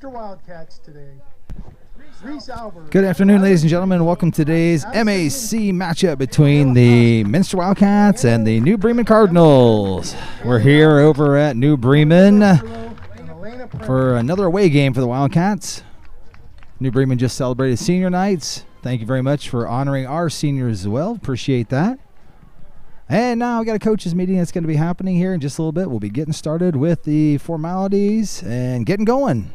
Minster Wildcats today. Good afternoon, ladies and gentlemen. Welcome to today's MAC matchup between the Minster Wildcats and the New Bremen Cardinals. We're here over at New Bremen for another away game for the Wildcats. New Bremen just celebrated senior nights. Thank you very much for honoring our seniors as well. Appreciate that. And now we got a coaches meeting that's going to be happening here in just a little bit. We'll be getting started with the formalities and getting going.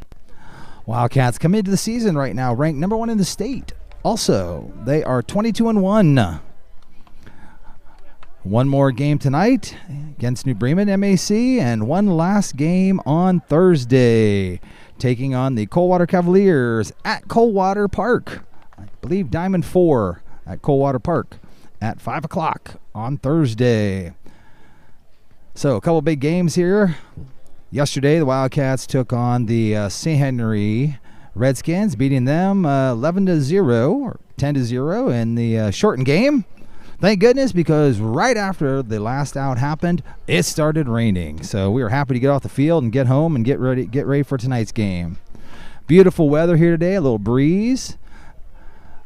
Wildcats come into the season right now ranked number 1 in the state. Also, they are 22-1. One more game tonight against New Bremen MAC, and one last game on Thursday, taking on the Coldwater Cavaliers at Coldwater Park. I believe Diamond 4 at Coldwater Park at 5 o'clock on Thursday. So a couple big games here. Yesterday, the Wildcats took on the St. Henry Redskins, beating them 11-0 or 10-0 in the shortened game. Thank goodness, because right after the last out happened, it started raining. So we were happy to get off the field and get home and get ready for tonight's game. Beautiful weather here today, a little breeze,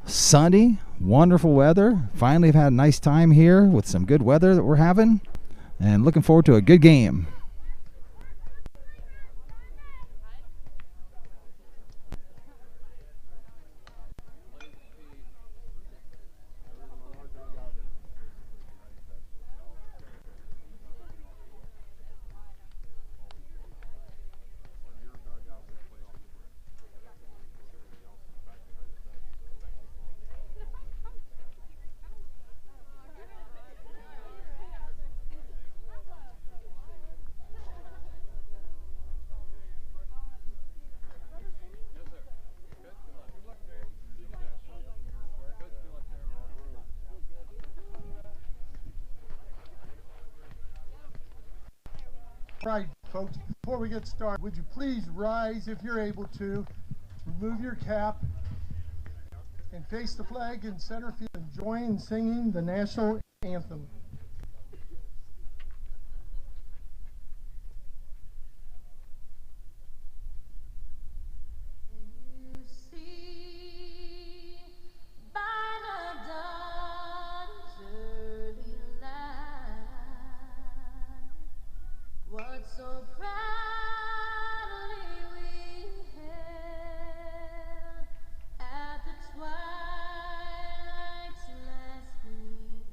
sunny, wonderful weather. Finally have had a nice time here with some good weather that we're having, and looking forward to a good game. Right, folks, before we get started, would you please rise if you're able to, remove your cap, and face the flag in center field and join in singing the national anthem. So proudly we hailed at the twilight's last gleaming,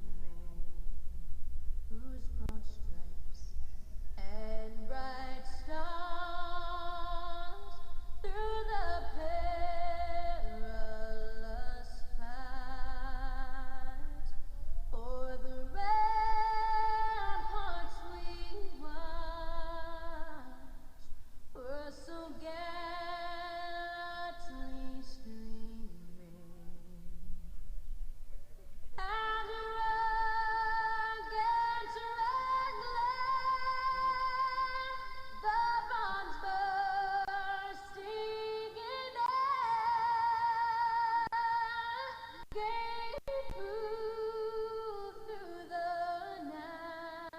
whose broad stripes and bright stars through the perilous fight o'er the ramparts we were so gallantly streaming, and rugged Redland, the bonds bursting in air, gave proof through the night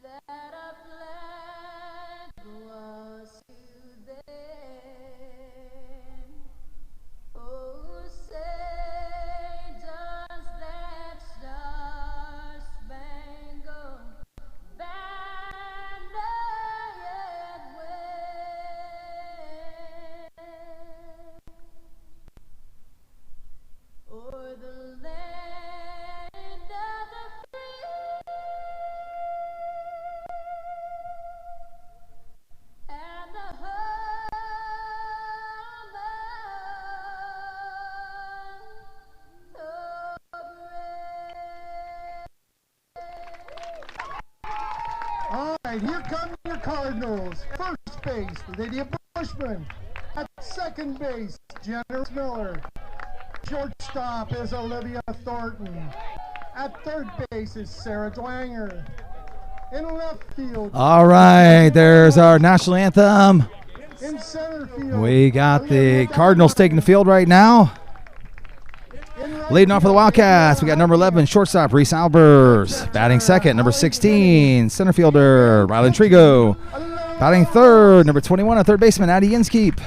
that our flag was to them. Oh, say does that star-spangled banner yet wave o'er the land of the free and the home of All right, here come your Cardinals. First base, Lydia Bushman. At second base, Jennifer Miller. Shortstop is Olivia Thornton. At third base is Sarah Dwanger. In left field. All right, there's our national anthem. In center field. We got the Cardinals taking the field right now. Leading off for the Wildcats, we got number 11, shortstop, Reese Albers. Batting second, number 16, center fielder, Rylan Trigo. Batting third, number 21, a third baseman, Addie Inskeep.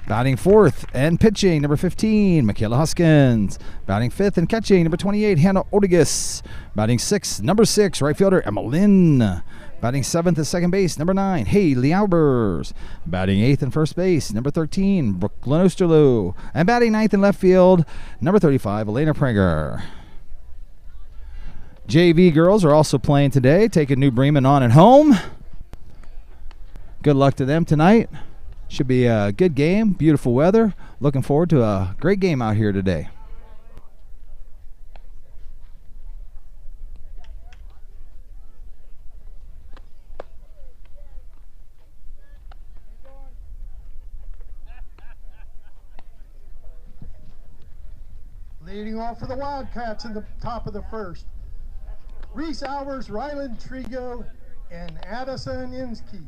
Batting fourth and pitching, number 15, Michaela Huskins. Batting fifth and catching, number 28, Hannah Odigus. Batting sixth, number 6, right fielder, Emma Lynn. Batting seventh at second base, number 9, Haley Albers. Batting eighth in first base, number 13, Brooklyn Osterloh. And batting ninth in left field, number 35, Elena Prager. JV girls are also playing today, taking New Bremen on at home. Good luck to them tonight. Should be a good game, beautiful weather. Looking forward to a great game out here today. Leading off for the Wildcats in the top of the first, Reese Albers, Ryland Trigo, and Addison Inskeep.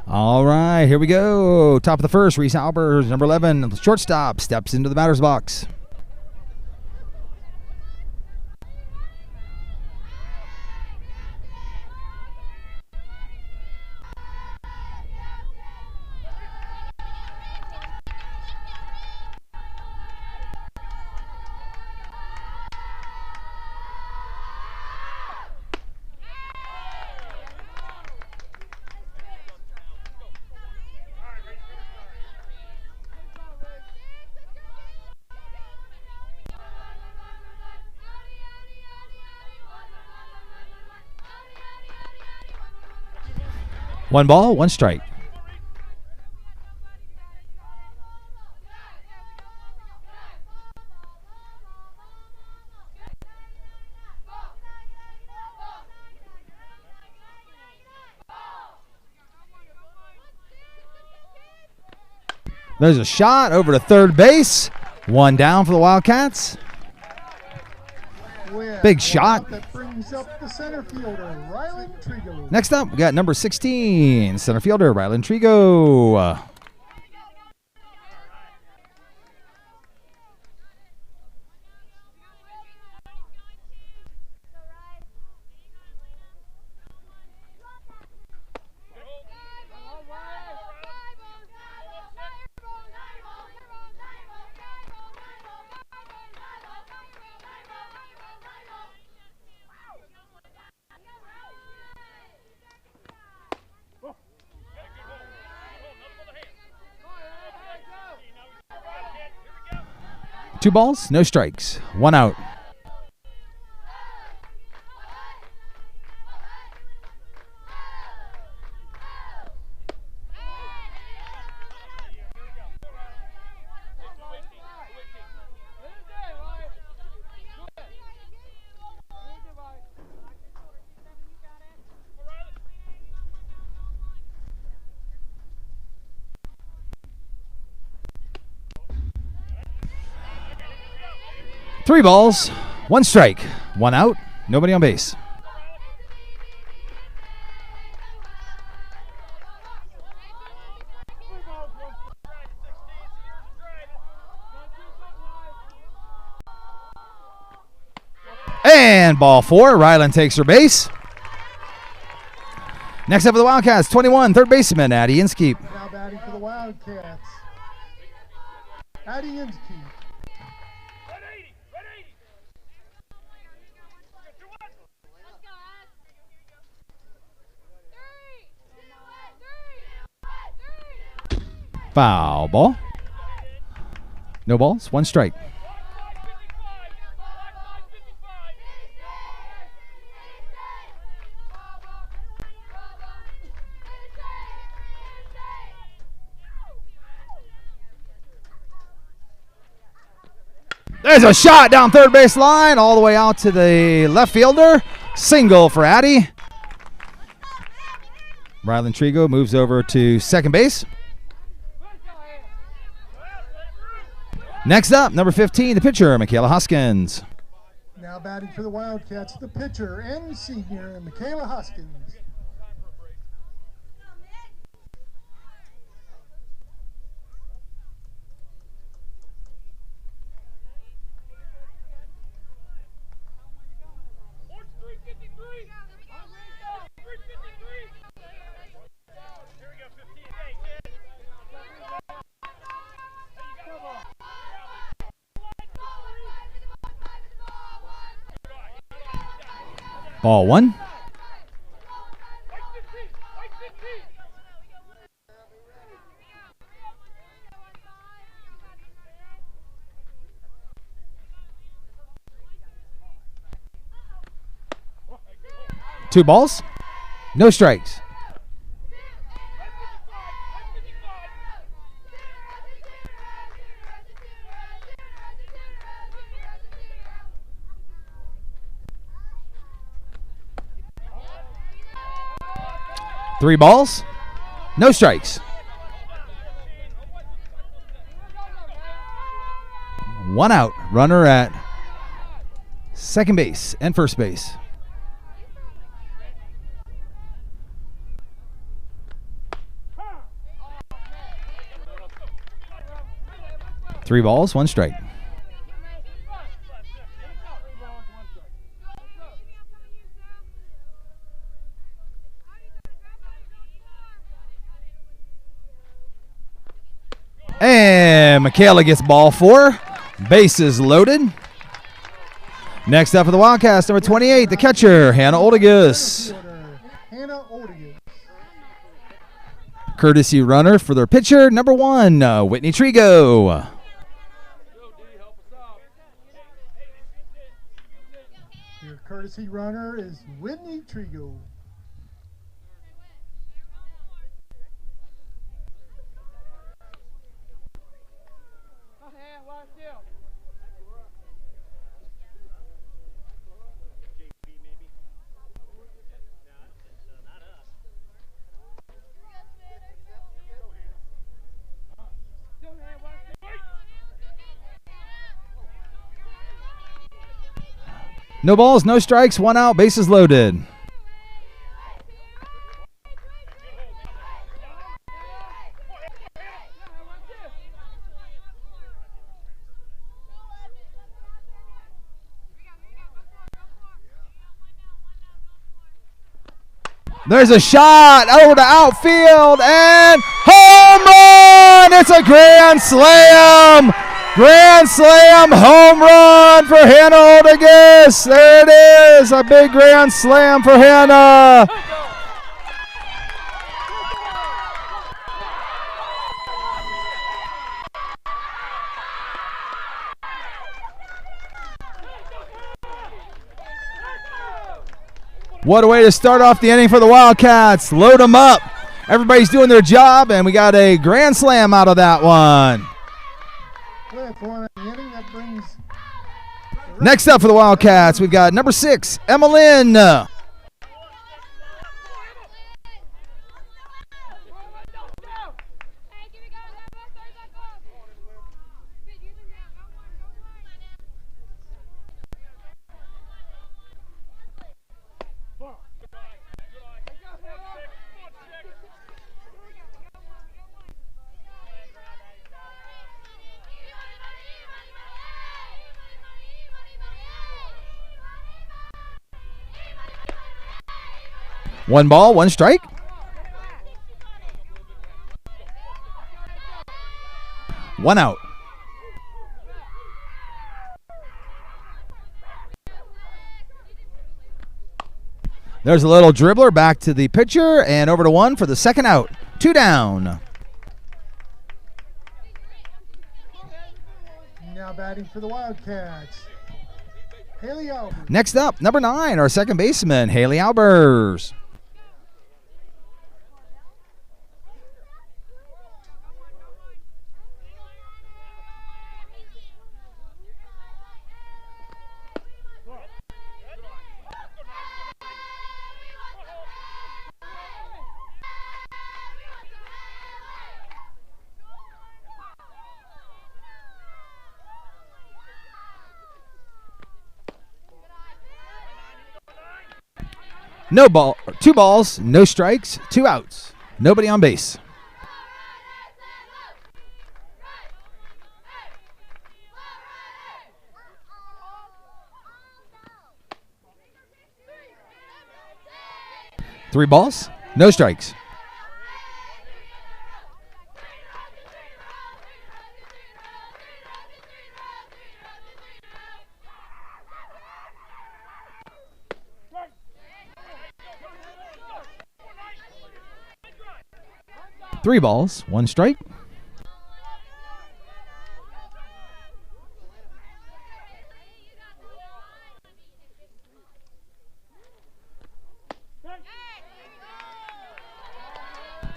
All right, here we go. Top of the first, Reese Albers, number 11, shortstop, steps into the batter's box. One ball, one strike. There's a shot over to third base. One down for the Wildcats. Big shot. That brings up the center fielder, Ryland Trigo. Next up, we got number 16, center fielder, Ryland Trigo. Two balls, no strikes, one out. Three balls, one strike, one out, nobody on base. And ball four, Ryland takes her base. Next up for the Wildcats, 21, third baseman, Addie Inskeep. Now batting for the Wildcats, Addie Inskeep. Foul ball. No balls, one strike. There's a shot down third base line, all the way out to the left fielder. Single for Addie. Ryland Trigo moves over to second base. Next up, number 15, the pitcher, Michaela Hoskins. Now batting for the Wildcats, the pitcher and senior, Michaela Hoskins. Ball one. Two balls, no strikes. Three balls, no strikes. One out, runner at second base and first base. Three balls, one strike. And Michaela gets ball four. Bases loaded. Next up for the Wildcats, number 28, the catcher, Hannah Oldigus. Hannah Oldigus. Courtesy runner for their pitcher, number 1, Whitney Trigo. Your courtesy runner is Whitney Trigo. No balls, no strikes, one out, bases loaded. There's a shot over to outfield and home run! It's a grand slam! Grand slam home run for Hannah Oldigus. There it is, a big grand slam for Hannah. What a way to start off the inning for the Wildcats. Load them up. Everybody's doing their job, and we got a grand slam out of that one. Next up for the Wildcats, we've got number 6, Emma Lynn. One ball, one strike. One out. There's a little dribbler back to the pitcher and over to one for the second out. 2 down. Now batting for the Wildcats, Haley Albers. Next up, number 9, our second baseman, Haley Albers. No ball. 2 balls, no strikes, 2 outs. Nobody on base. Three balls, no strikes. Three balls, 1 strike.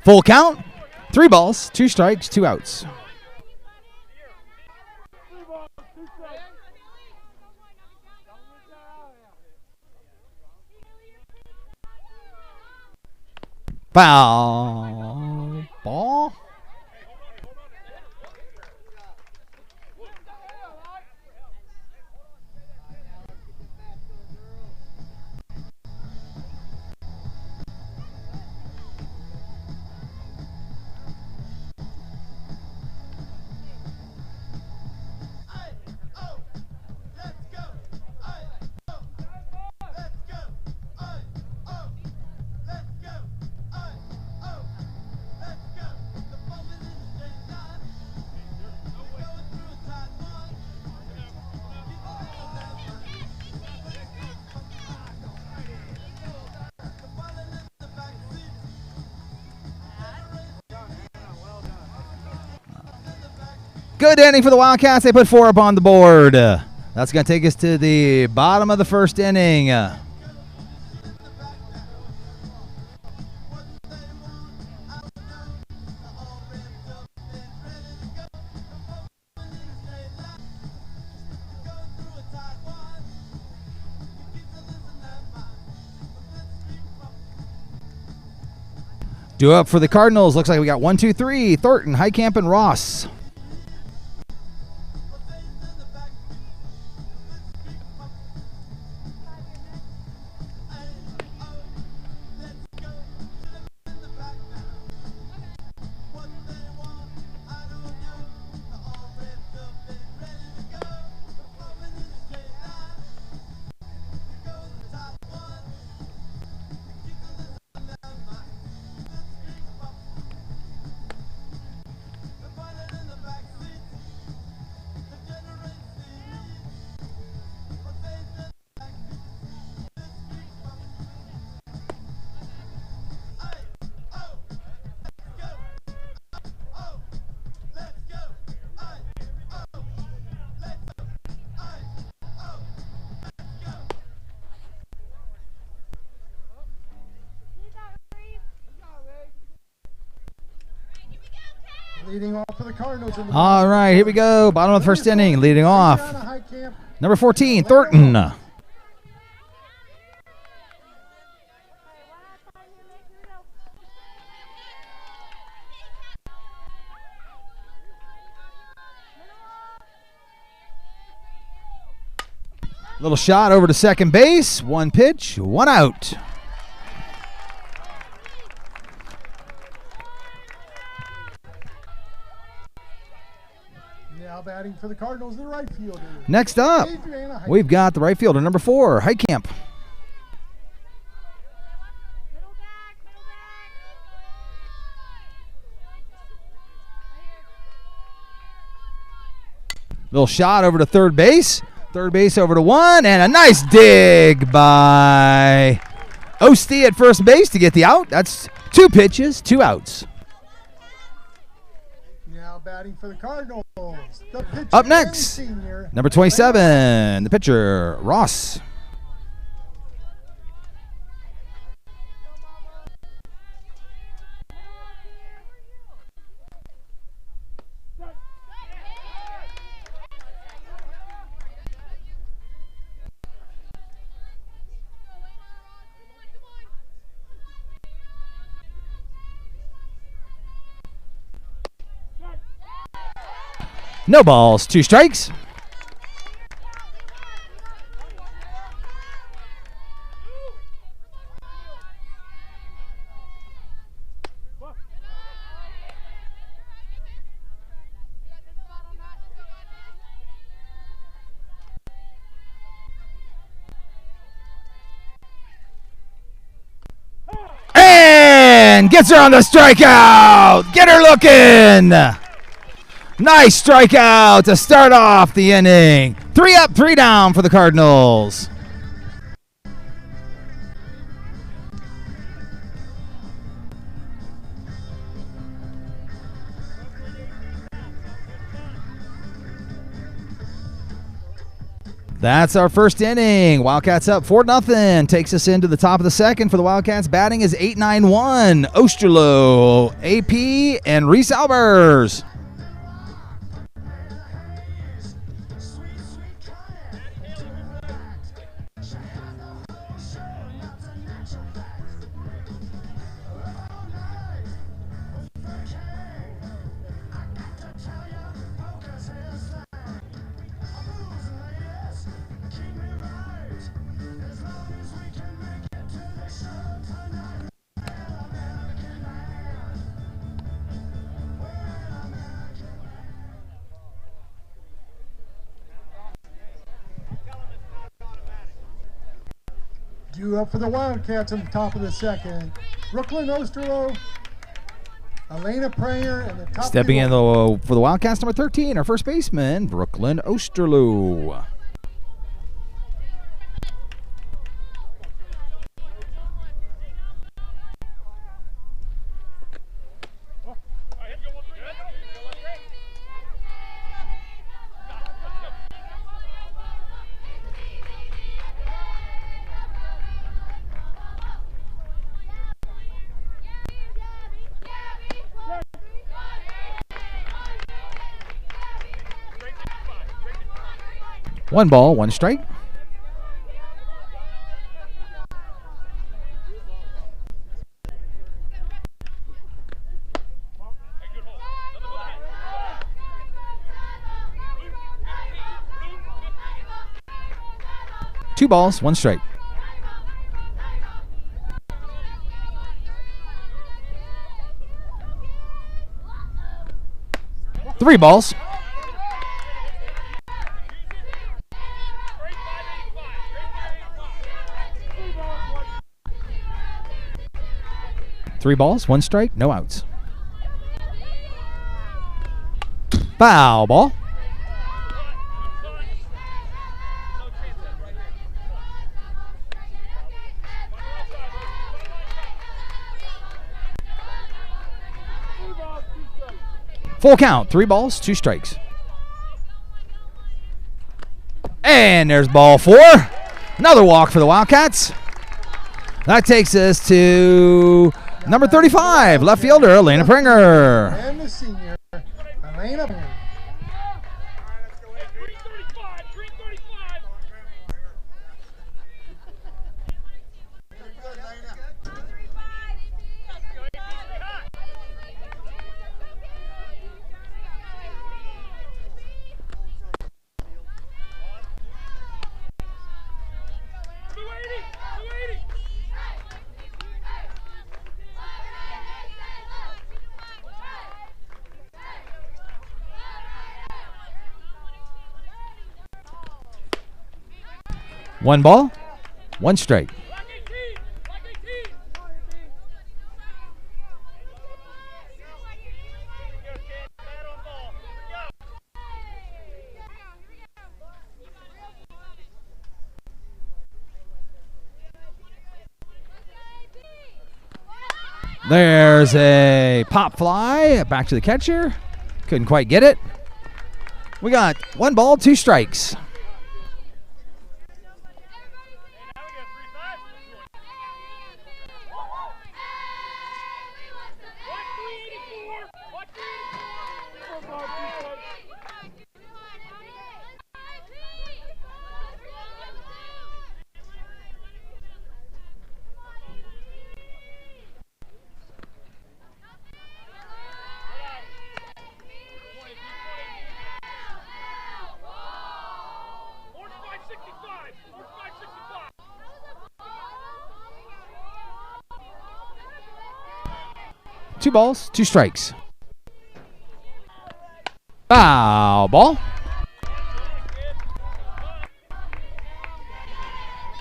Full count. 3 balls, 2 strikes, 2 outs. Foul ball. Good inning for the Wildcats. They put 4 up on the board. That's going to take us to the bottom of the first inning. Due up for the Cardinals. Looks like we got 1, 2, 3. Thornton, Heitkamp, and Ross. Leading off for the Cardinals. All right, here we go. Bottom of the first inning, leading off. Number 14, Thornton. Little shot over to second base. 1 pitch, 1 out. Now batting for the Cardinals, the right fielder. Next up, we've got the right fielder, number 4, Heitkamp. Little shot over to third base. Third base over to 1, and a nice dig by Ostie at first base to get the out. That's 2 pitches, 2 outs. Now batting for the Cardinals. The pitcher, Up next, senior, number 27, the pitcher, Ross. No balls, 2 strikes. Gets her on the strikeout. Get her looking. Nice strikeout to start off the inning. 3 up, 3 down for the Cardinals. That's our first inning. Wildcats up 4-0. Takes us into the top of the second for the Wildcats. Batting is 8-9-1. Osterloh, AP, and Reese Albers. Due up for the Wildcats on the top of the second. Brooklyn Osterloh, Elena Pranger, and the top. Stepping in for the Wildcats, number 13, our first baseman, Brooklyn Osterloh. One ball, one strike. Two balls, one strike. Three balls. Three balls, one strike, no outs. Foul ball. Full count, 3 balls, 2 strikes. And there's ball 4. Another walk for the Wildcats. That takes us to number 35, left fielder, Elena Pringer. And the senior, Elena Pringer. One ball, one strike. There's a pop fly back to the catcher. Couldn't quite get it. We got 1 ball, 2 strikes. Two balls, 2 strikes. Foul ball.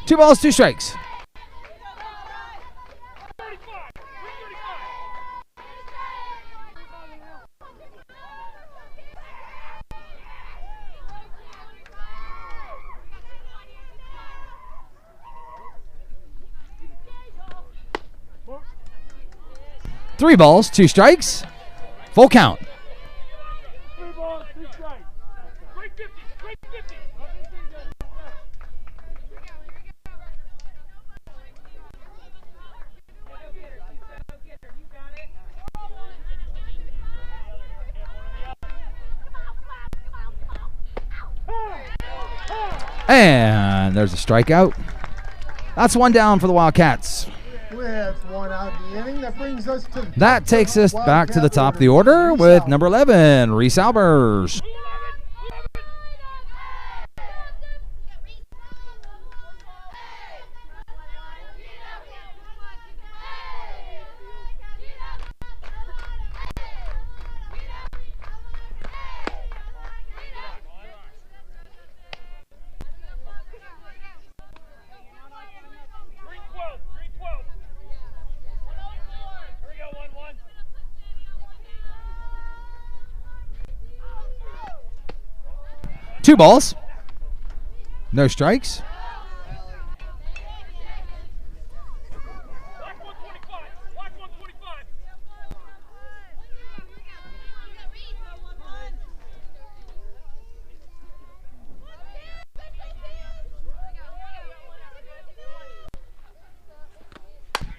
2 balls, 2 strikes. 3 balls, 2 strikes. Full count. And there's a strikeout. That's 1 down for the Wildcats. With 1 out in the inning, that brings us to That takes us back to the top of the order with number 11, Reese Albers. Two balls. No strikes.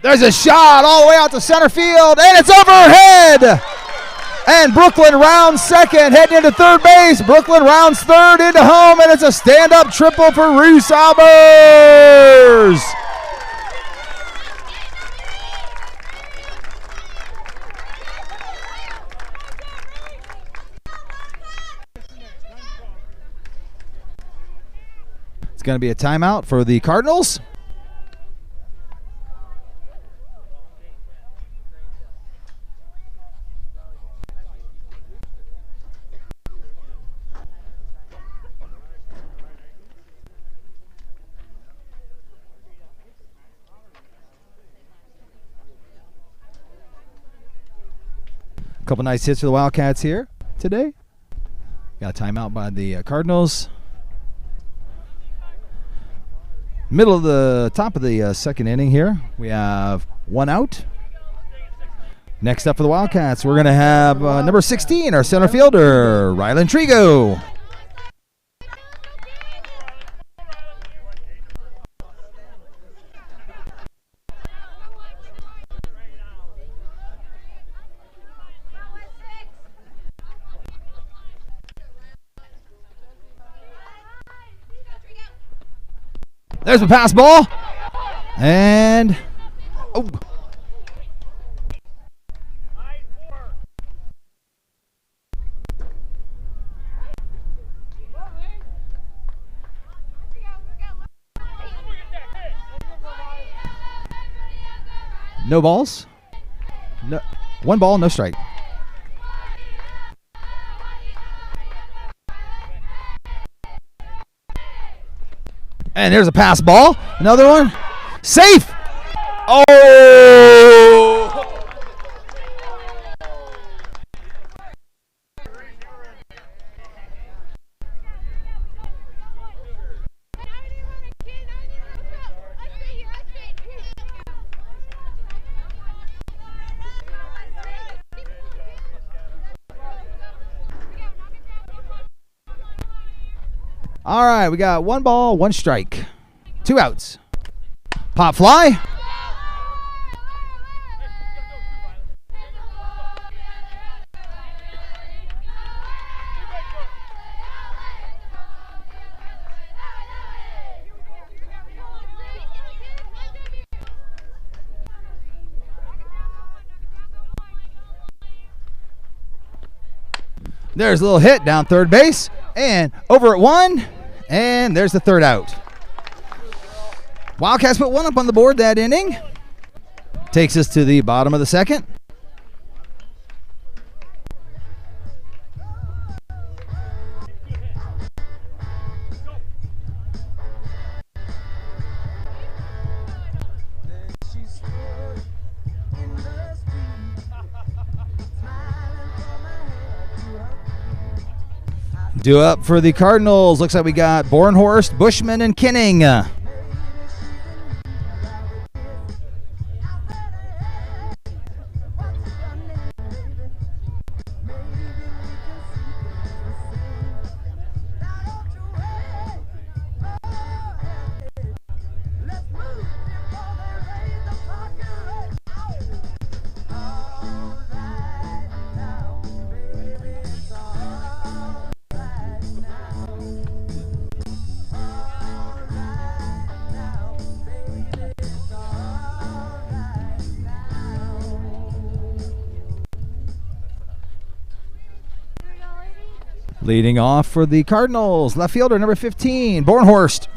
There's a shot all the way out to center field, and it's overhead. And Brooklyn rounds second, heading into third base. Brooklyn rounds third into home, and it's a stand-up triple for Reese Albers. It's going to be a timeout for the Cardinals. Couple nice hits for the Wildcats here today. Got a timeout by the Cardinals. Middle of the top of the second inning here. We have 1 out. Next up for the Wildcats, we're going to have number 16, our center fielder, Rylan Trigo. There's a pass ball. And oh. No balls. No, 1 ball, no strike. And there's a pass ball. Another one. Safe. Oh! All right, we got 1 ball, 1 strike. 2 outs. Pop fly. There's a little hit down third base and over at 1. And there's the 3rd out. Wildcats put 1 up on the board that inning. Takes us to the bottom of the second. Due up for the Cardinals. Looks like we got Bornhorst, Bushman, and Kinning. Leading off for the Cardinals, left fielder number 15, Bornhorst.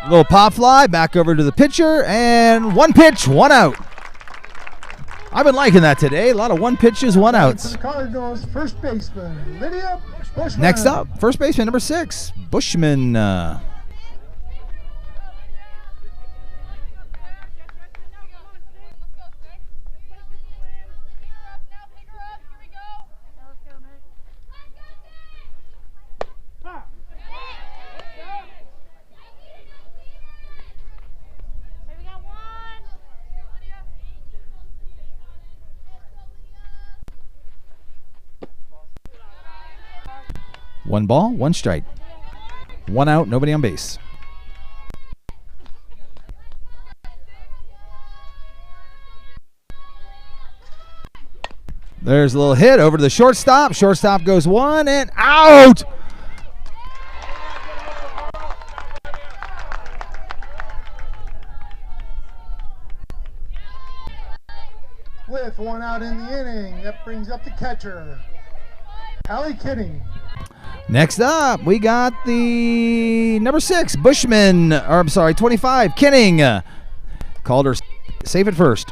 Little pop fly, back over to the pitcher, and one pitch, one out. I've been liking that today. A lot of one pitches, one outs. Cardinals, first baseman, Lydia Bushman. Next up, first baseman number 6, Bushman. One ball, one strike. One out, nobody on base. There's a little hit over to the shortstop. Shortstop goes one and out. With one out in the inning, that brings up the catcher, Allie Kidding. Next up, we got the number 6, Bushman, or I'm sorry, 25, Kinning. Called her safe at first.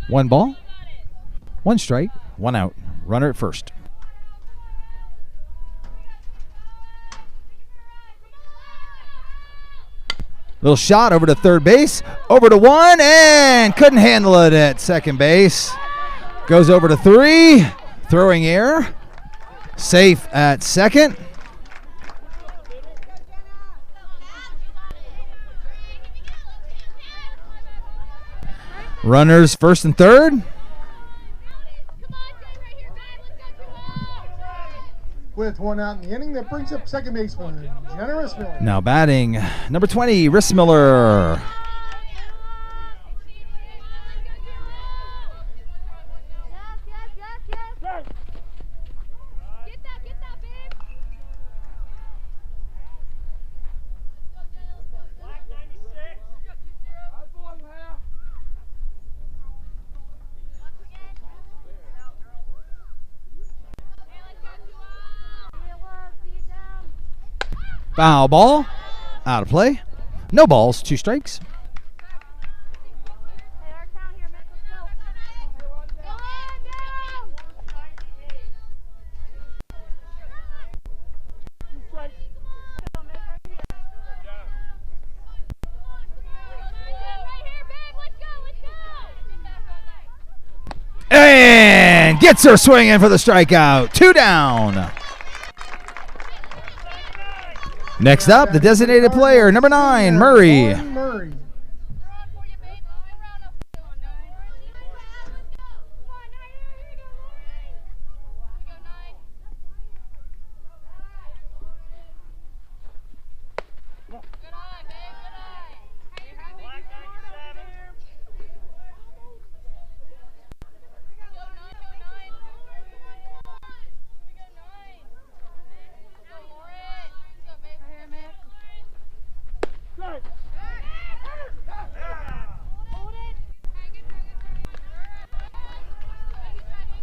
One ball, one strike, one out. Runner at first. Little shot over to third base, over to one, and couldn't handle it at second base. Goes over to 3, throwing error. Safe at second. Runners first and third. With one out in the inning, that brings up second baseman, Jenna Rissmiller. Now batting, number 20, Rissmiller. Foul ball, out of play. No balls, 2 strikes. And gets her swinging for the strikeout. 2 down. Next up, the designated player, number 9, Murray. Murray.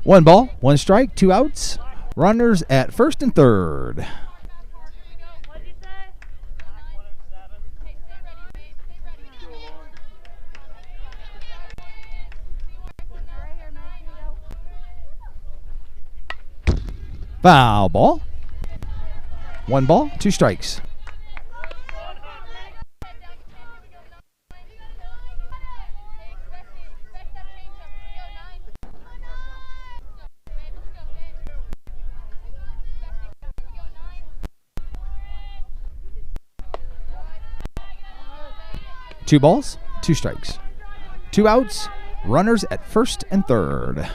One ball, one strike, 2 outs. Runners at first and third. Foul ball. One ball, 2 strikes. 2 balls, 2 strikes. 2 outs, runners at first and third.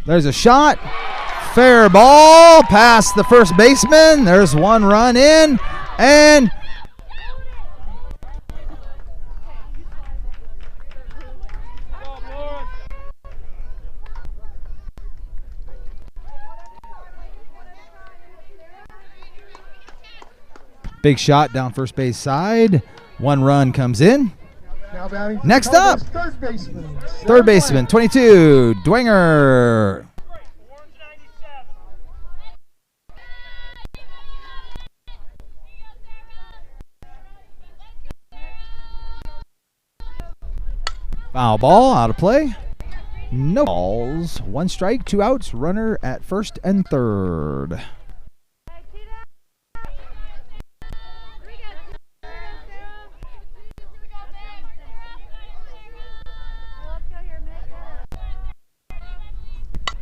There's a shot. Fair ball past the first baseman. There's 1 run in, and big shot down first base side. 1 run comes in. Now batting Next up, third baseman, 22, Dwenger. Foul ball, out of play. No balls, 1 strike, 2 outs, runner at first and third.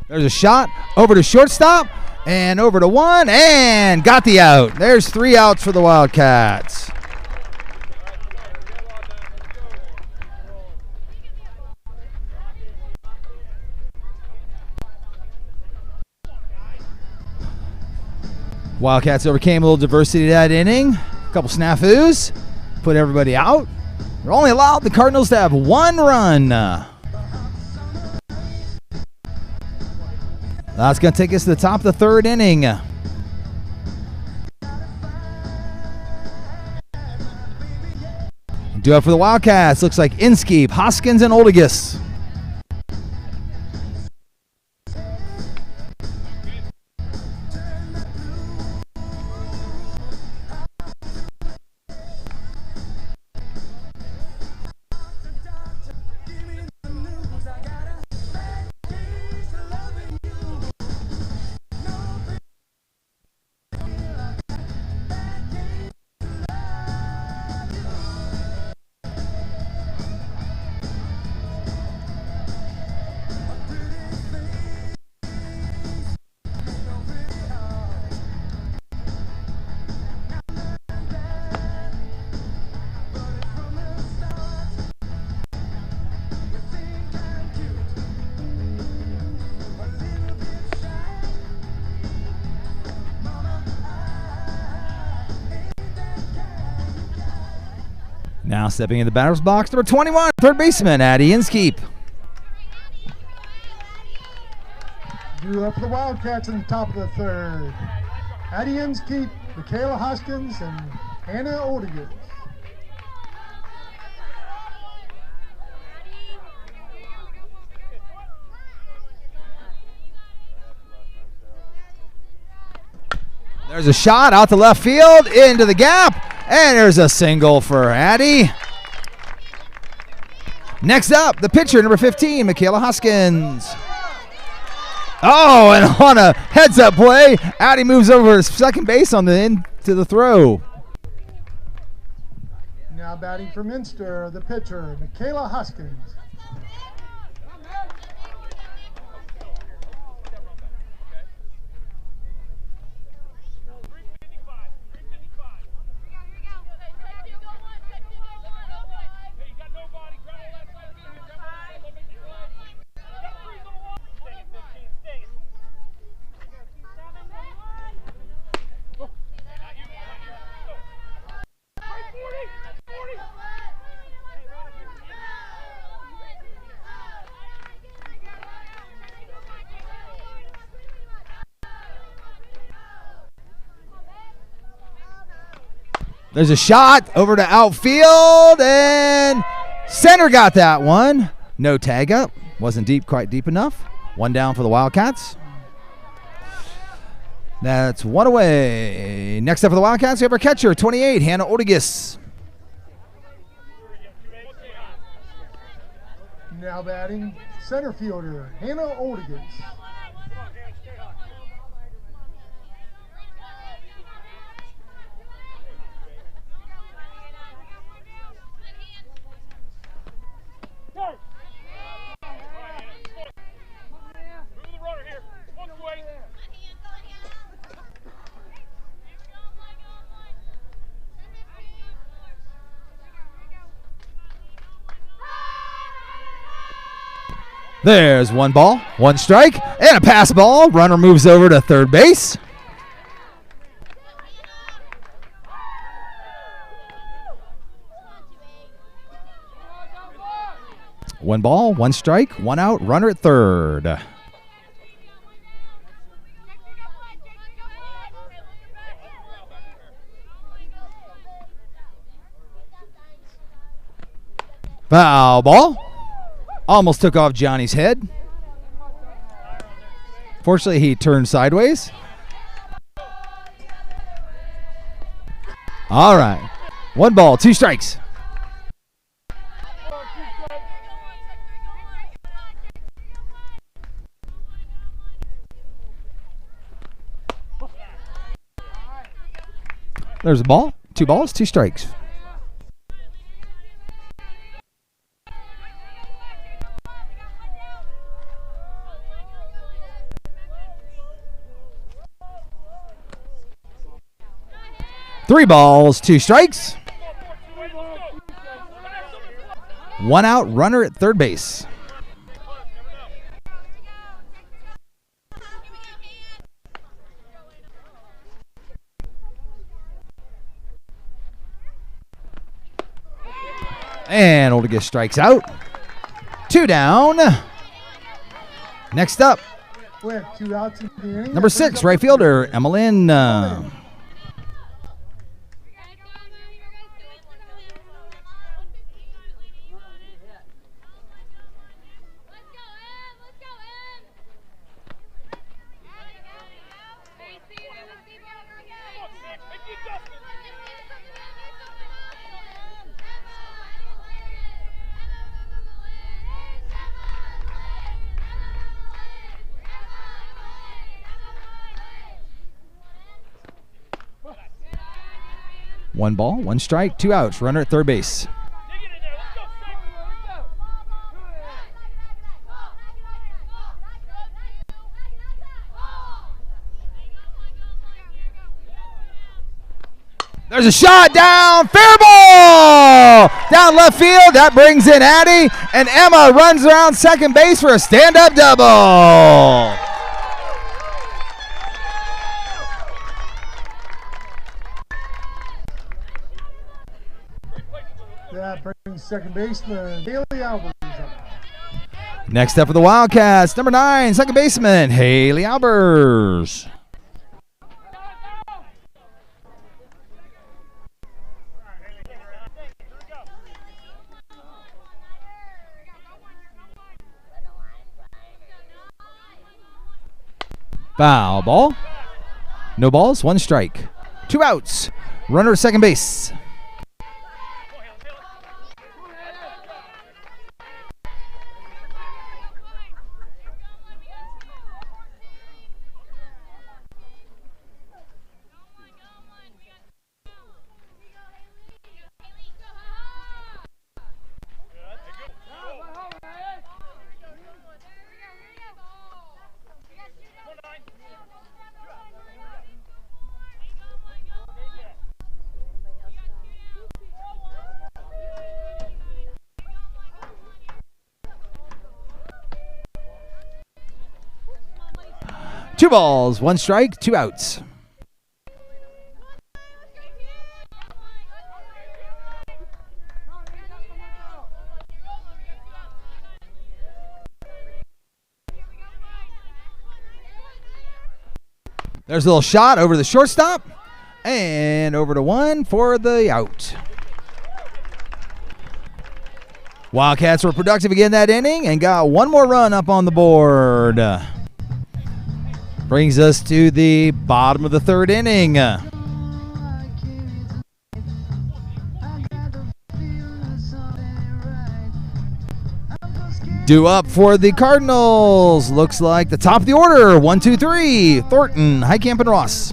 There's a shot over to shortstop and over to 1 and got the out. There's 3 outs for the Wildcats. Wildcats overcame a little diversity that inning. A couple snafus, put everybody out. They're only allowed the Cardinals to have 1 run. That's going to take us to the top of the 3rd inning. Do it for the Wildcats. Looks like Inskeep, Hoskins, and Oldigus. Now stepping in the batter's box, number 21, third baseman, Addy Inskeep. Drew up for the Wildcats in the top of the 3rd. Addy Inskeep, Michaela Hoskins, and Hannah Oldigus. There's a shot out to left field, into the gap, and there's a single for Addy. Next up, the pitcher, number 15, Michaela Hoskins. Oh, and on a heads-up play, Addy moves over to second base on the end to the throw. Now batting for Minster, the pitcher, Michaela Hoskins. There's a shot over to outfield, and center got that one. No tag up. Wasn't quite deep enough. 1 down for the Wildcats. That's 1 away. Next up for the Wildcats, we have our catcher, 28, Hannah Oldigus. Now batting center fielder, Hannah Oldigus. There's one ball, one strike, and a pass ball. Runner moves over to third base. One ball, one strike, one out, runner at third. Foul ball. Almost took off Johnny's head. Fortunately, he turned sideways. All right. One ball, two strikes. There's a ball, two balls, two strikes. Three balls, two strikes. One out, runner at third base. And Oldigus strikes out. Two down. Next up, We have 2 outs in the inning. number 6, right fielder, Emmeline. One ball, one strike, two outs. Runner at third base. There's a shot down, fair ball! Down left field, that brings in Addie, and Emma runs around second base for a stand-up double. That brings second baseman Haley Albers up. Next up for the Wildcats, number 9, second baseman, Haley Albers. Foul ball. No balls, one strike. Two outs. Runner at second base. Two balls, one strike, two outs. There's a little shot over the shortstop and over to one for the out. Wildcats were productive again that inning and got one more run up on the board. Brings us to the bottom of the third inning. Due up for the Cardinals. Looks like the top of the order. 1, 2, 3. Thornton, Heitkamp, and Ross.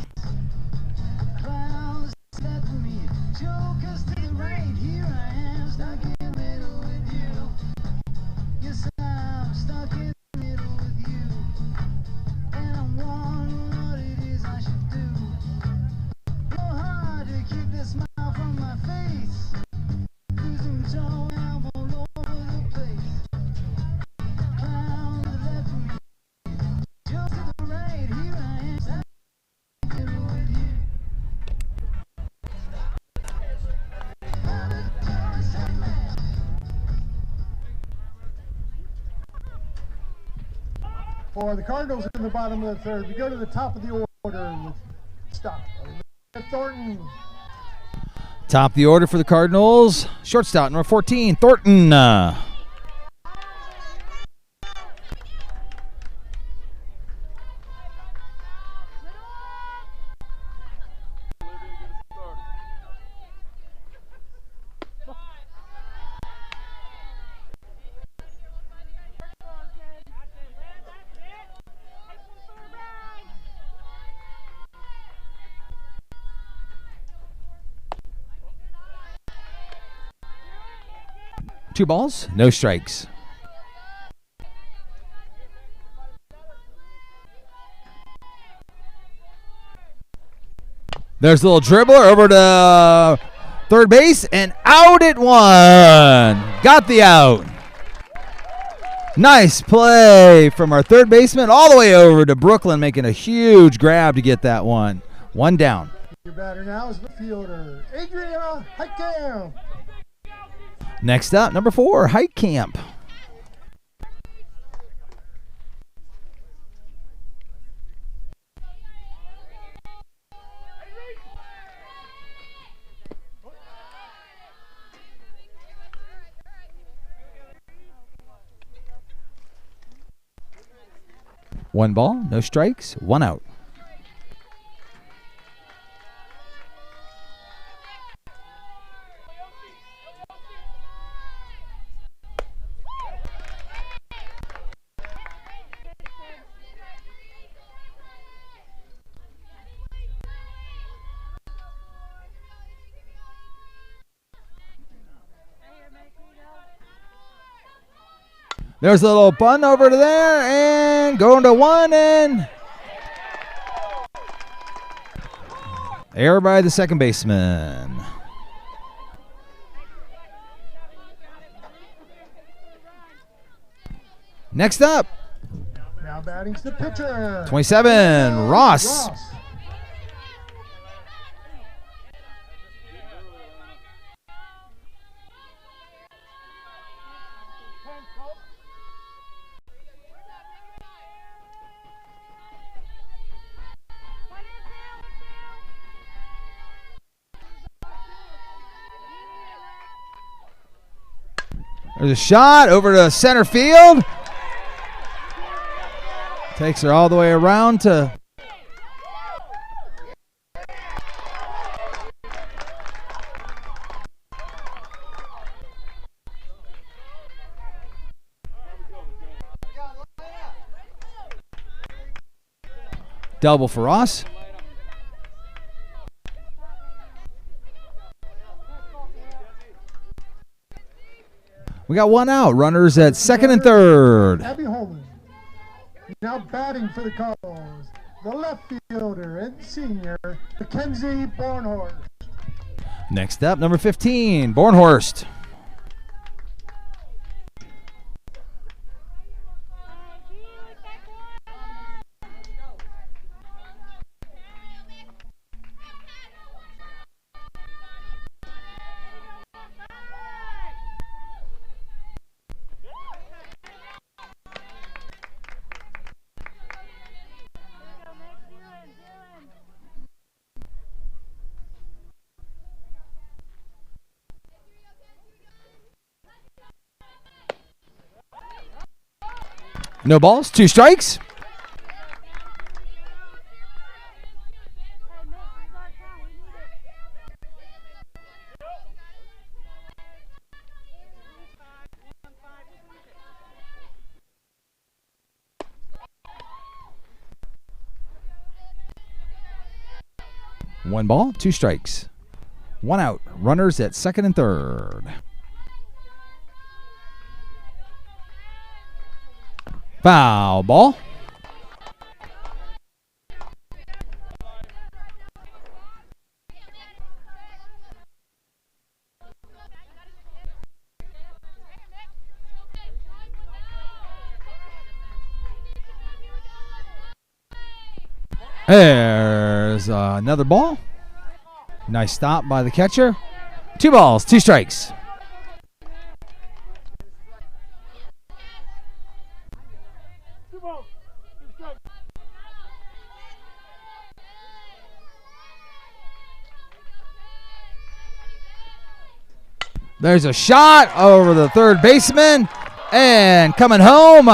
For the Cardinals in the bottom of the third, we go to the top of the order. Stop. Thornton. Top of the order for the Cardinals. Shortstop, number 14, Thornton. Two balls, no strikes. There's a little dribbler over to third base and out at one. Got the out. Nice play from our third baseman all the way over to Brooklyn, making a huge grab to get that one. One down. Your batter now is the fielder, Adria Heitkamp. Next up, number 4, Heitkamp. One ball, no strikes, one out. There's a little bunt over to there and going to one and error by the second baseman. Next up, Now batting's the pitcher, 27, Ross. There's a shot over to center field. Takes her all the way around to double for Ross. We got one out. Runners at second and third. Abby Holman. Now batting for the Cardinals, the left fielder and senior, Mackenzie Bornhorst. Next up, number 15, Bornhorst. No balls, 2 strikes. One ball, 2 strikes. One out. Runners at second and third. Foul ball. There's another ball. Nice stop by the catcher. 2 balls, 2 strikes. There's a shot over the third baseman. And coming home.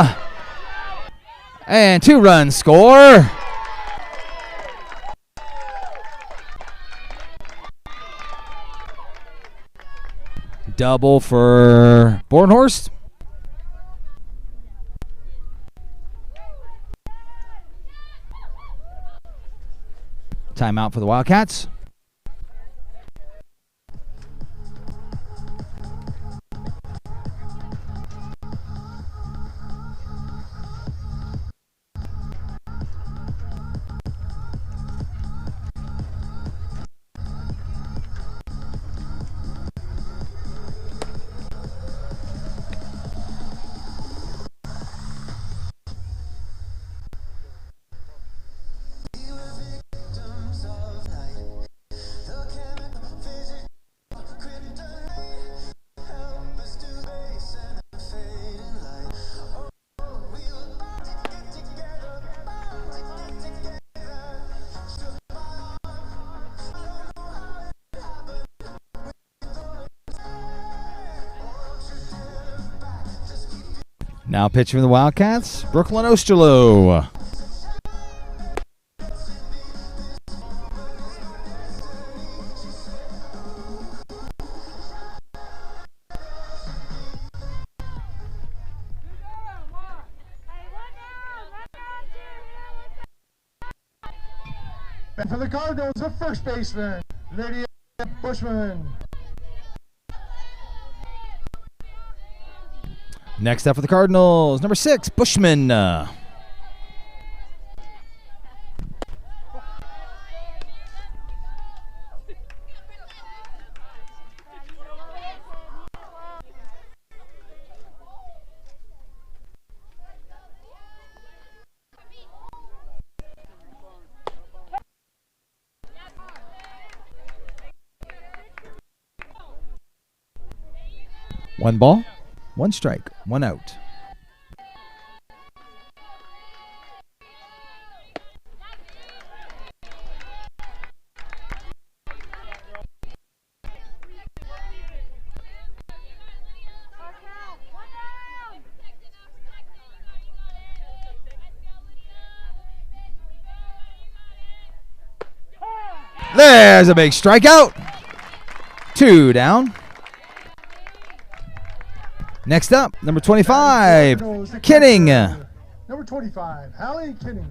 And 2-run score. Double for Bornhorst. Timeout for the Wildcats. Now pitching for the Wildcats, Brooklyn Osterloh. And for the Cardinals, the first baseman, Lydia Bushman. Next up for the Cardinals, number 6, Bushman. One ball, one strike, one out. There's a big strikeout. 2 down. Next up, number 25, Kinning. Number 25, Hallie Kinning.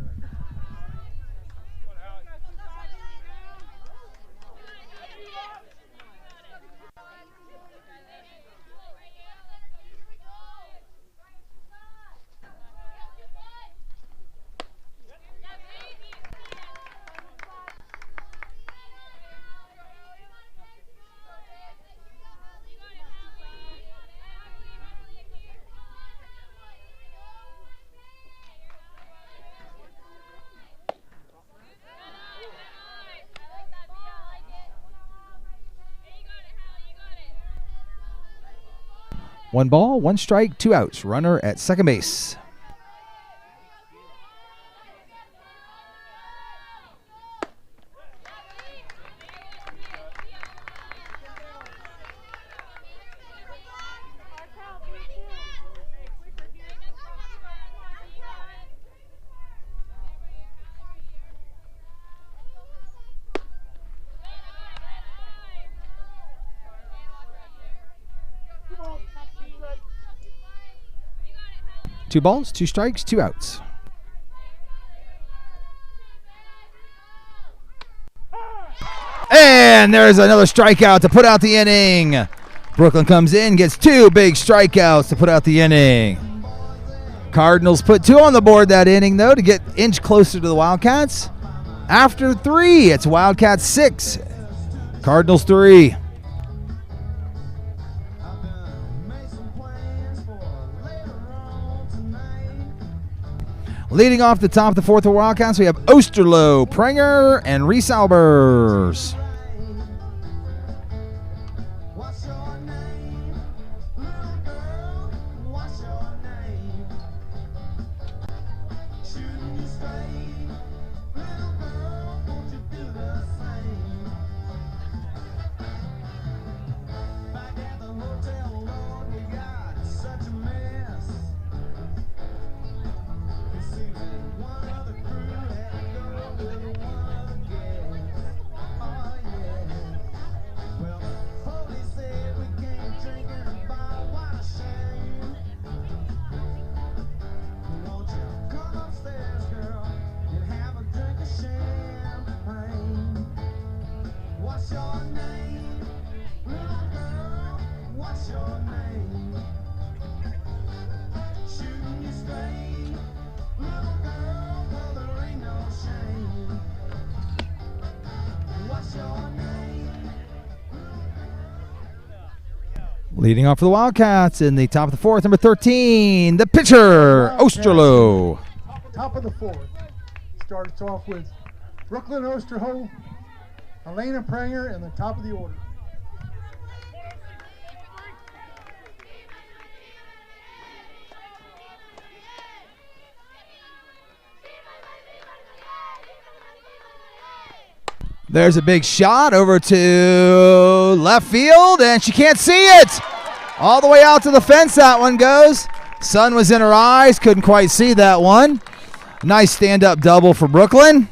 One ball, one strike, 2 outs. Runner at second base. Two balls, 2 strikes, 2 outs. And there's another strikeout to put out the inning. Brooklyn comes in, gets 2 big strikeouts to put out the inning. Cardinals put 2 on the board that inning, though, to get inch closer to the Wildcats. After 3, it's Wildcats 6, Cardinals 3. Leading off the top of the 4th for Wildcats, we have Osterloh, Prenger, and Reese Albers. Leading off for the Wildcats in the top of the fourth, number 13, the pitcher, Osterloh. Top of the fourth. Starts off with Brooklyn Osterloh, Elena Pranger in the top of the order. There's a big shot over to left field, and she can't see it. All the way out to the fence that one goes. Sun was in her eyes, couldn't quite see that one. Nice stand-up double for Brooklyn.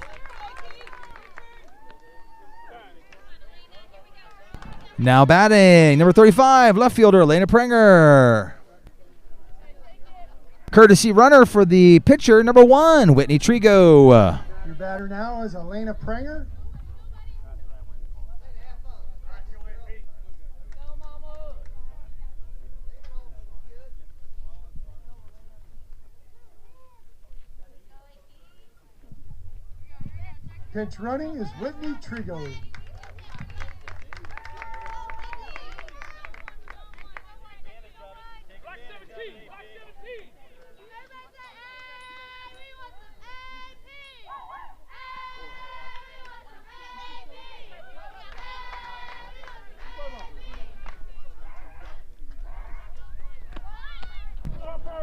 Now batting, number 35, left fielder Elena Pranger. Courtesy runner for the pitcher, number 1, Whitney Trigo. Your batter now is Elena Pranger. Pitch running is Whitney Trigo.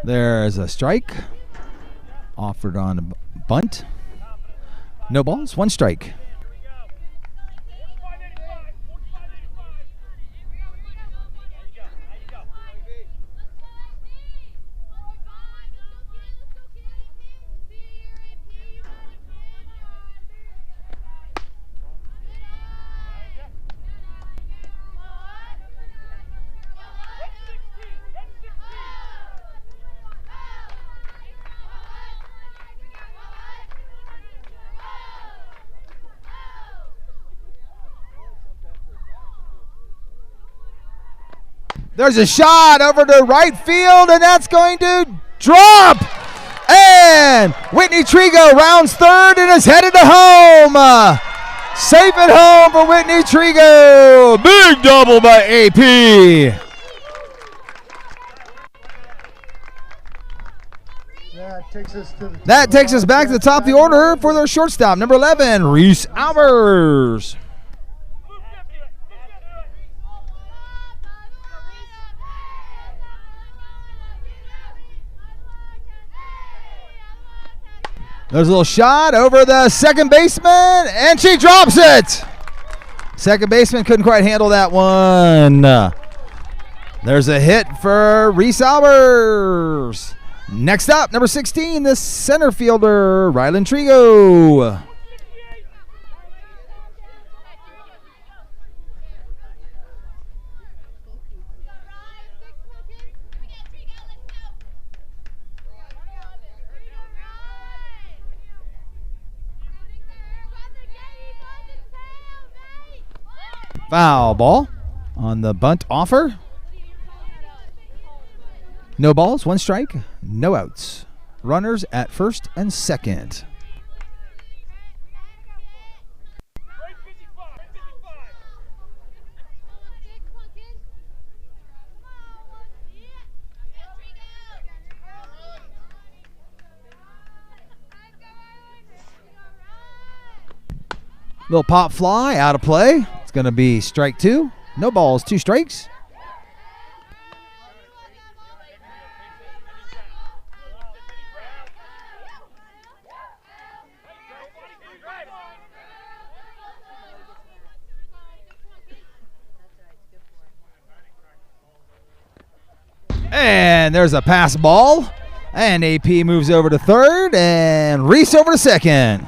There's a strike. Offered on a bunt. No balls, 1 strike. There's a shot over to right field, and that's going to drop. And Whitney Trigo rounds third and is headed to home. Safe at home for Whitney Trigo. Big double by AP. That takes us back to the top of the order for their shortstop, number 11, Reese Albers. There's a little shot over the second baseman, and she drops it. Second baseman couldn't quite handle that one. There's a hit for Reese Albers. Next up, number 16, the center fielder, Rylan Trigo. Foul ball on the bunt offer. No balls, 1 strike, no outs. Runners at first and second. Little pop fly out of play. It's going to be strike 2. No balls, 2 strikes. And there's a pass ball. And AP moves over to third, and Reese over to second.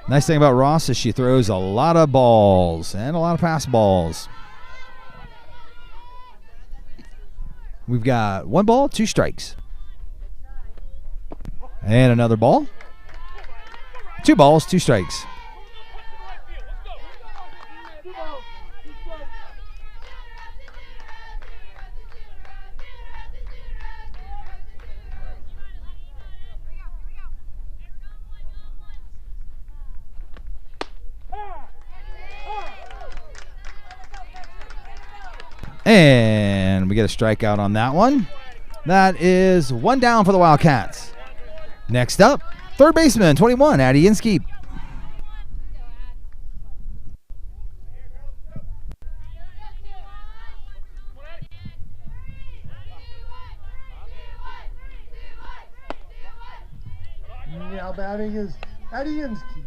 Nice thing about Ross is she throws a lot of balls and a lot of pass balls. We've got 1 ball, 2 strikes. And another ball. 2 balls, 2 strikes. And we get a strikeout on that one. That is one down for the Wildcats. Next up, third baseman, 21, Addie Inskeep. Now batting is Addie Inskeep.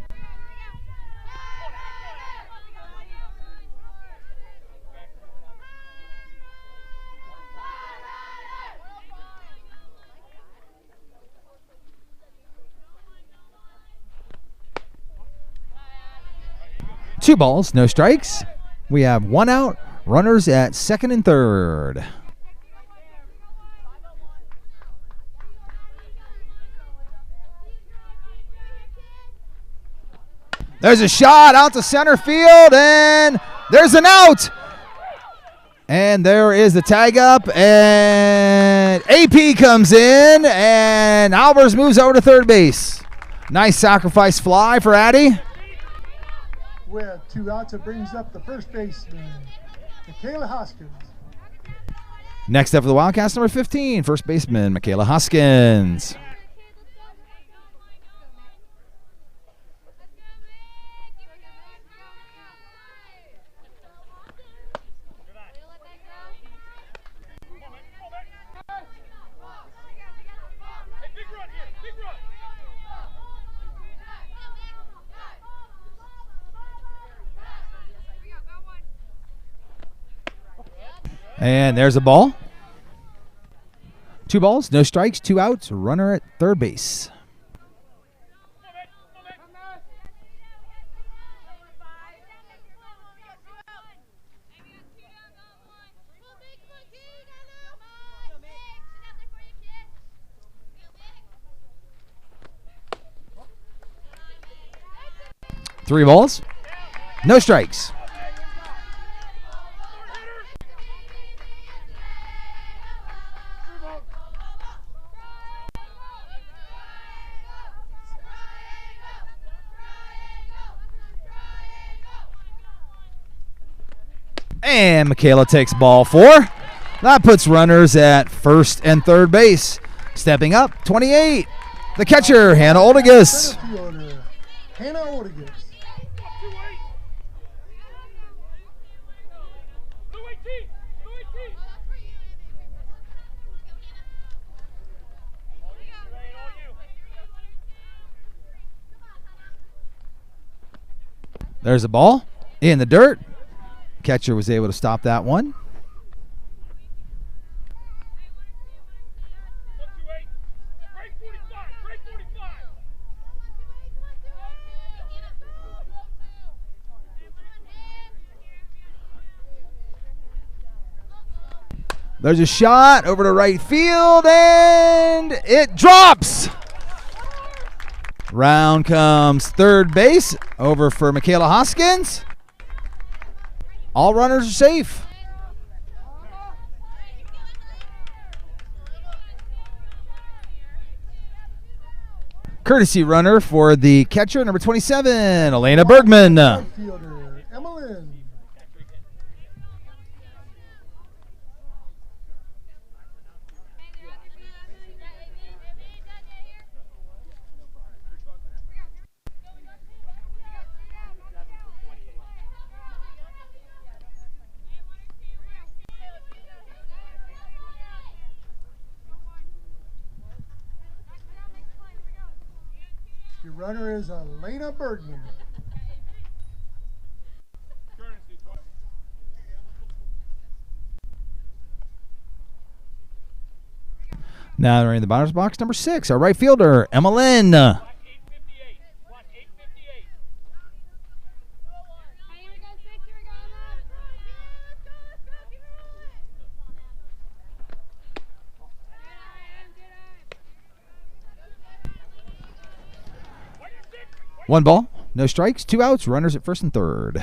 Two balls, no strikes. We have one out, runners at second and third. There's a shot out to center field, and there's an out. And there is the tag up, and AP comes in, and Albers moves over to third base. Nice sacrifice fly for Addie. With two outs, it brings up the first baseman, Michaela Hoskins. Next up for the Wildcats, number 15, first baseman, Michaela Hoskins. And there's a ball. Two balls, no strikes, two outs, runner at third base. Three balls, no strikes. And Michaela takes ball four. That puts runners at first and third base. Stepping up, 28, the catcher, Hannah Oldigus. Center fielder, Hannah Oldigus. There's a ball in the dirt. Catcher was able to stop that one. There's a shot over to right field, and it drops. Round comes third base over for Michaela Hoskins. All runners are safe. Courtesy runner for the catcher, number 27, Elena Bergman. Fielder, Emmeline. The runner is Elena Bergman. Now they're in the batter's box, number 6, our right fielder, Emmeline. One ball, no strikes, two outs, runners at first and third.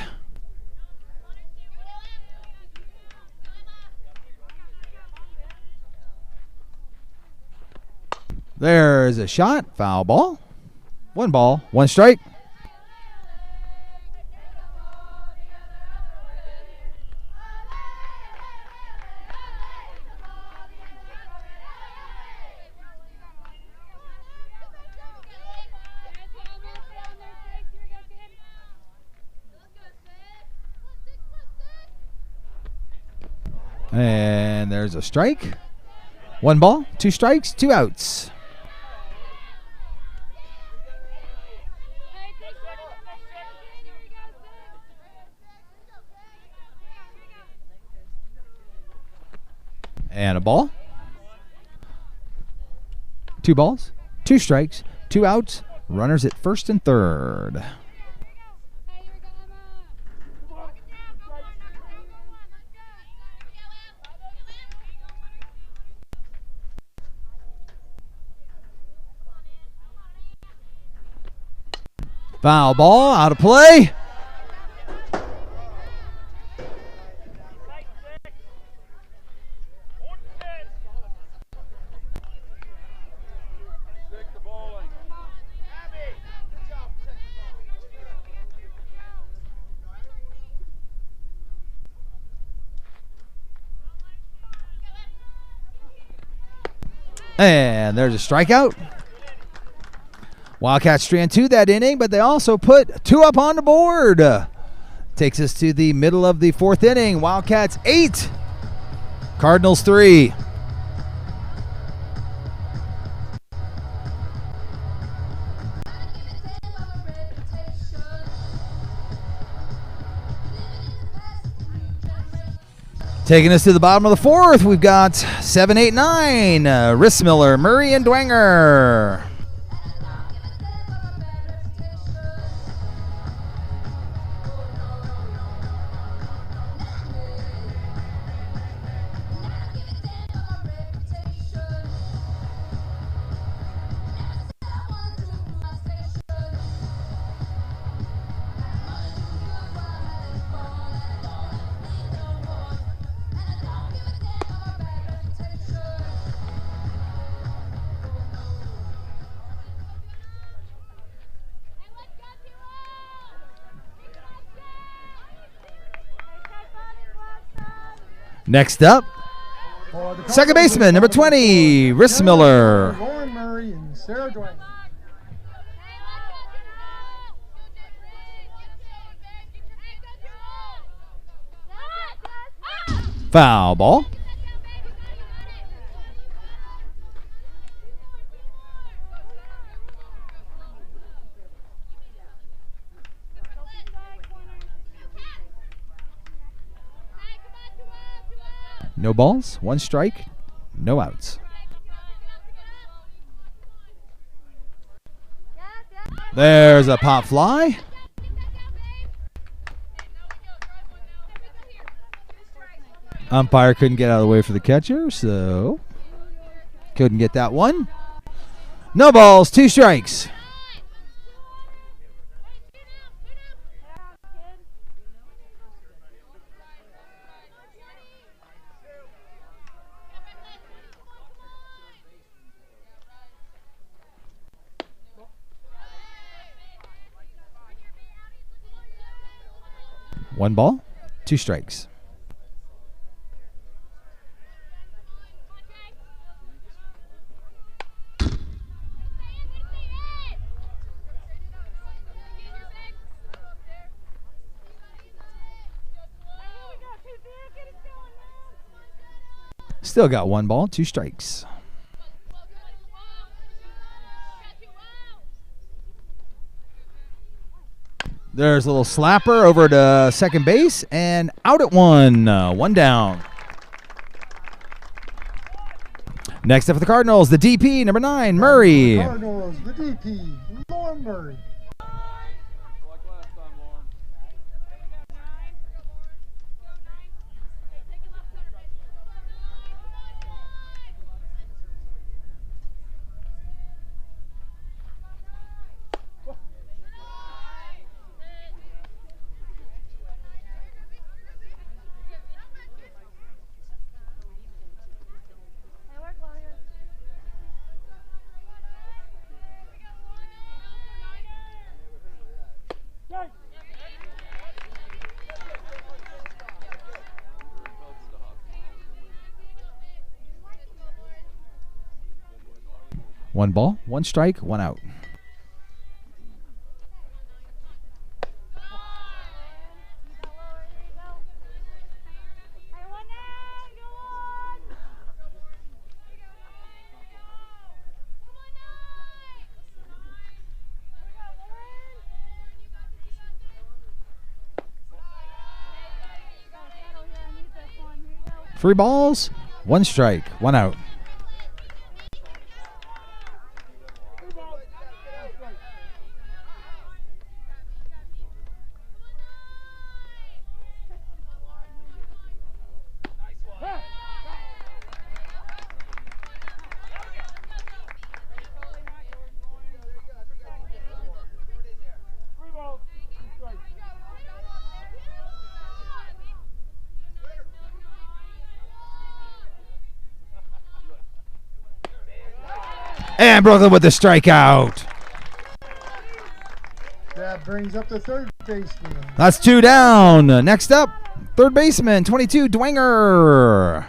There's a shot, foul ball. One ball, one strike. And there's a strike. 1 ball, 2 strikes, 2 outs. And a ball. 2 balls, 2 strikes, 2 outs. Runners at first and third. Foul ball, out of play. And there's a strikeout. Wildcats strand 2 that inning, but they also put 2 up on the board. Takes us to the middle of the 4th inning. Wildcats 8, Cardinals 3. Taking us to the bottom of the 4th, we've got 7, 8, 9. Rissmiller, Murray, and Dwenger. Next up, second baseman, number 20, Rissmiller. Lauren Murray and Sarah Dwayne. Foul ball. No balls, 1 strike, no outs. There's a pop fly. Umpire couldn't get out of the way for the catcher, so couldn't get that one. No balls, 2 strikes. One ball, 2 strikes. Still got 1 ball, 2 strikes. There's a little slapper over to second base and out at 1. 1 down. Next up for the Cardinals, the DP, number 9, Murray. Cardinals, the DP, Lauren Murray. One ball, 1 strike, 1 out. 3 balls, 1 strike, 1 out. And Brooklyn with the strikeout. That brings up the third baseman. That's 2 down. Next up, third baseman, 22, Dwenger.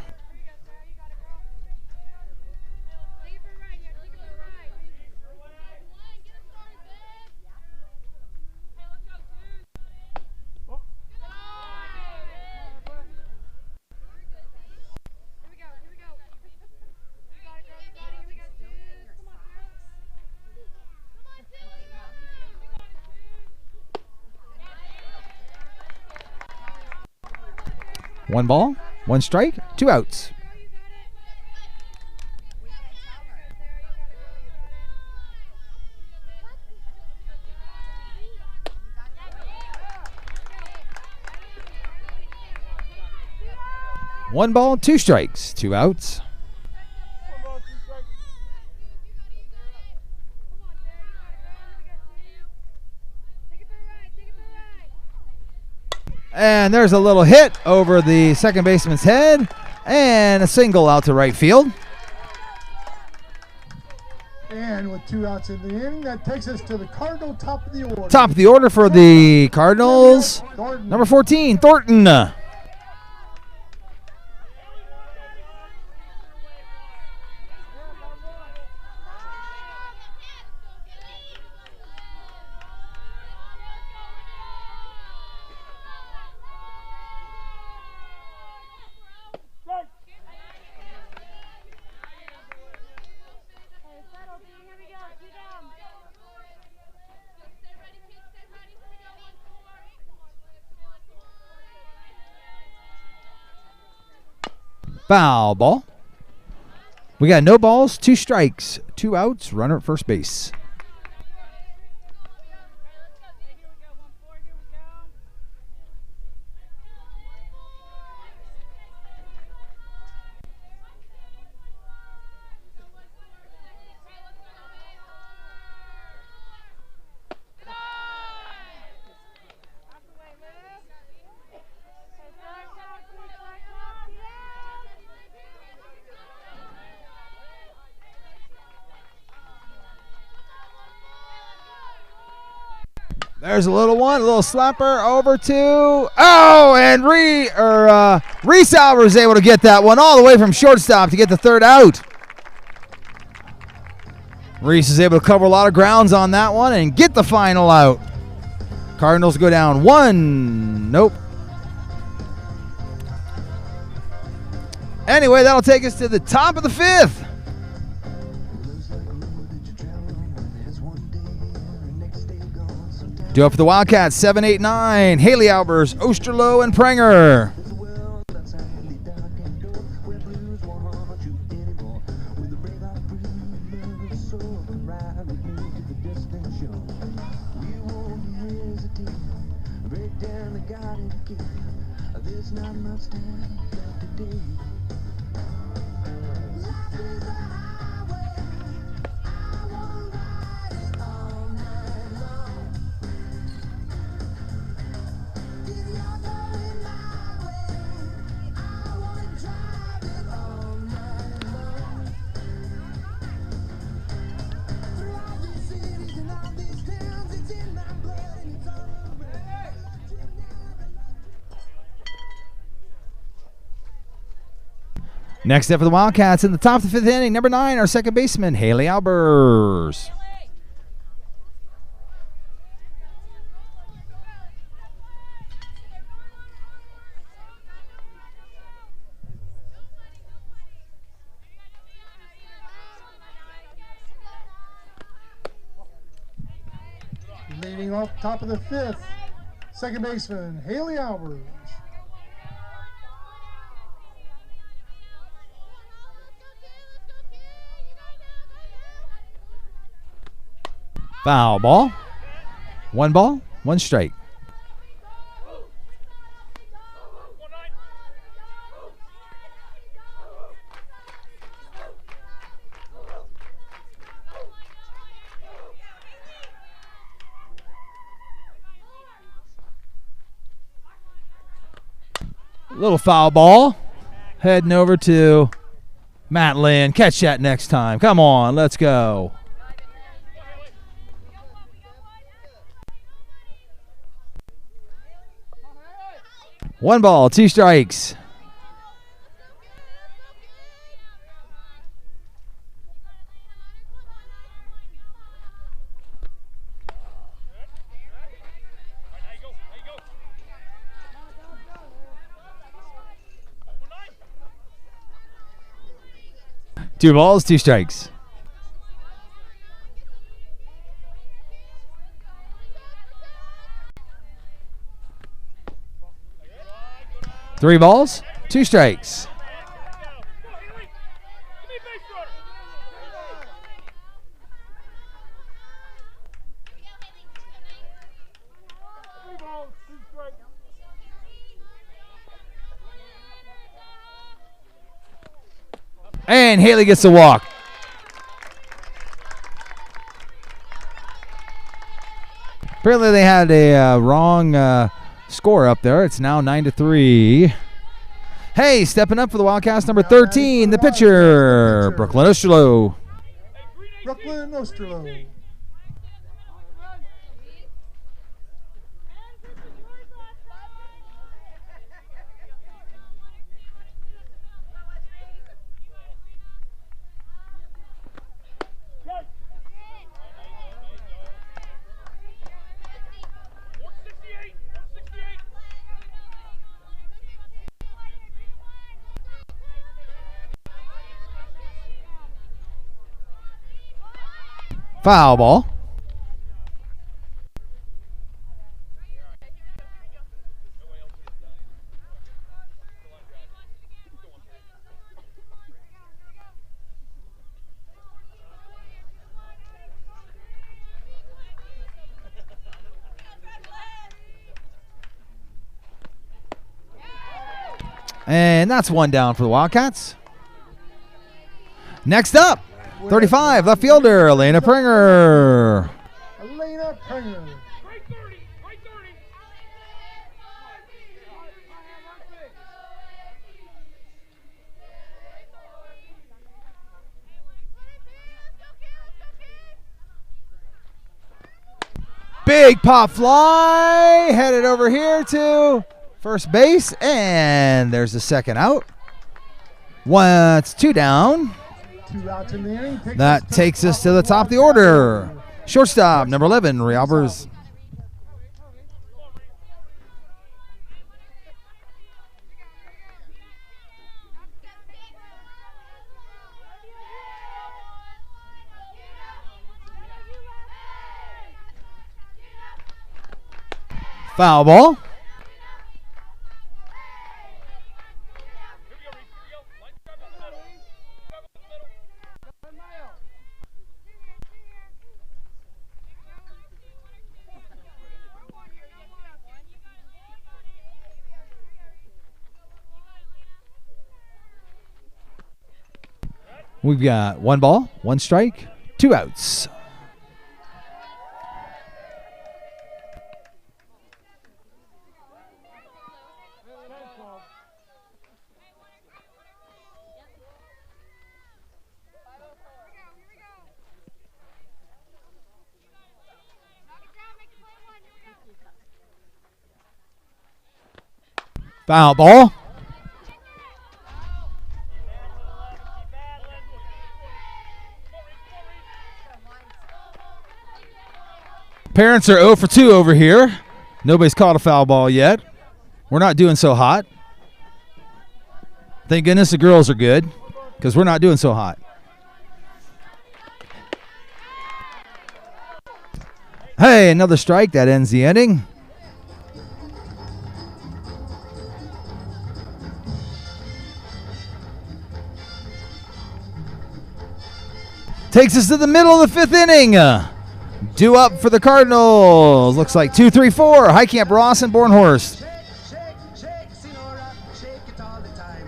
One ball, 1 strike, 2 outs. One ball, 2 strikes, 2 outs. And there's a little hit over the second baseman's head, and a single out to right field. And with 2 outs in the inning, that takes us to the Cardinal top of the order. Top of the order for the Cardinals, Thornton. number 14, Thornton. Foul ball. We got no balls, 2 strikes, 2 outs, runner at first base. There's a little one, a little slapper over to, and Reese Albers is able to get that one all the way from shortstop to get the 3rd out. Reese is able to cover a lot of grounds on that one and get the final out. Cardinals go down 1. Nope. Anyway, that'll take us to the top of the 5th. Due up for the Wildcats, 7, 8, 9. Haley Albers, Osterloh, and Prenger. Next up for the Wildcats in the top of the 5th inning, number 9, our second baseman, Haley Albers. Leading off top of the 5th, second baseman, Haley Albers. Foul ball. 1 ball, 1 strike. Little foul ball. Heading over to Matt Lynn. Catch that next time. Come on, let's go. One ball, 2 strikes. Two balls, 2 strikes. Three balls, 2 strikes. And Haley gets the walk. Apparently they had a wrong score up there. It's now 9-3. Hey, stepping up for the Wildcats, number 13, the pitcher, Brooklyn Osterloh. Brooklyn Osterloh. Foul ball. And that's 1 down for the Wildcats. Next up, 35, left fielder, Elena Pringer. Elena Pringer. Big pop fly, headed over here to first base, and there's the second out. It's 2 down. 2 outs in the inning. That takes us to the top of the order. Shortstop, number 11, Rialbers. Foul ball. We've got 1 ball, 1 strike, 2 outs. Foul ball. Parents are 0 for 2 over here. Nobody's caught a foul ball yet. We're not doing so hot. Thank goodness the girls are good, because we're not doing so hot. Hey, another strike. That ends the inning. Takes us to the middle of the 5th inning. Due up for the Cardinals. Looks like 2, 3, 4. High Camp Ross and Bornhorst. Shake, shake, shake, Sinora, shake it all the time.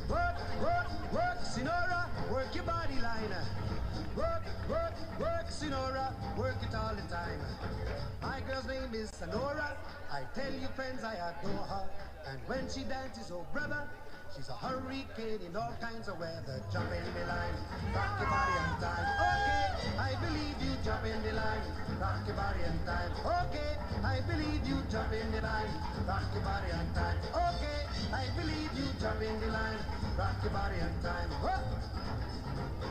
Work, work, work, Sinora, work your body line. Work, work, work, Sinora, work it all the time. My girl's name is Sonora. I tell you friends, I adore her. And when she dances, oh brother, she's a hurricane in all kinds of weather. Jump in the line, rock your body and time. Okay, I believe you, jump in the line, rock your body and time. Okay, I believe you, jump in the line, rock your body and time. Okay, I believe you, jump in the line, rock your body and time. Whoa.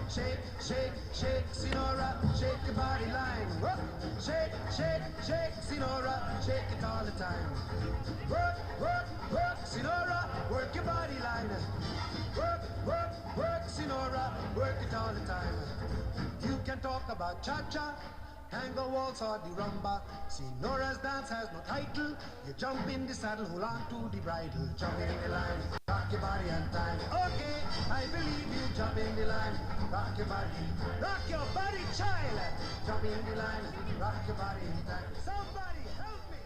Shake, shake, shake, Sinora, shake your body line. Whoa. Shake, shake, shake, Sinora, shake it all the time. Work, work, work, Sinora, work your body line. Work, work, work, Sinora, work it all the time. You can talk about cha-cha, tango waltz or the rumba. Sinora's dance has no title. You jump in the saddle, hold on to the bridle. Jump in the line, rock your body and time. Okay, I believe you, jump in the line, rock your body, child. Jump in the line, rock your body and time. Somebody help me.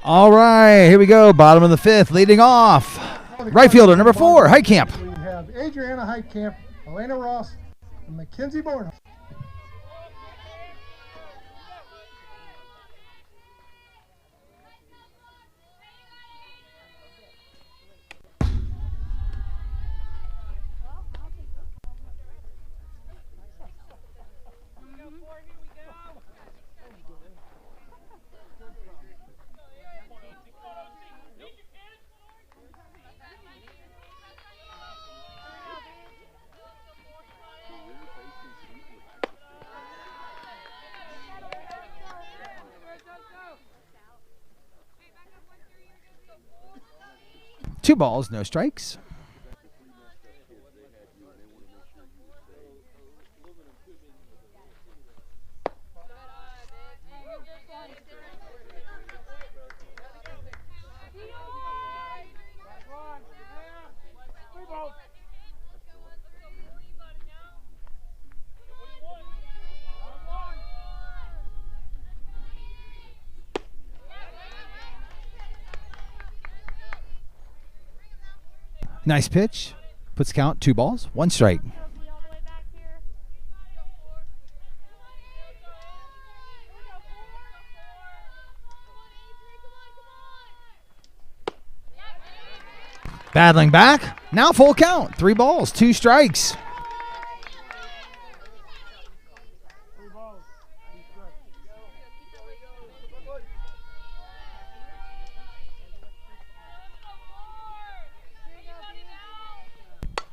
All right, here we go. Bottom of the 5th, leading off. Right fielder, number 4, High Camp. We have Adriana Heitkamp, Elena Ross, and Mackenzie Bornhorst. Two balls, no strikes. Nice pitch. Puts count 2 balls, 1 strike. Battling back. Now full count. 3 balls, 2 strikes.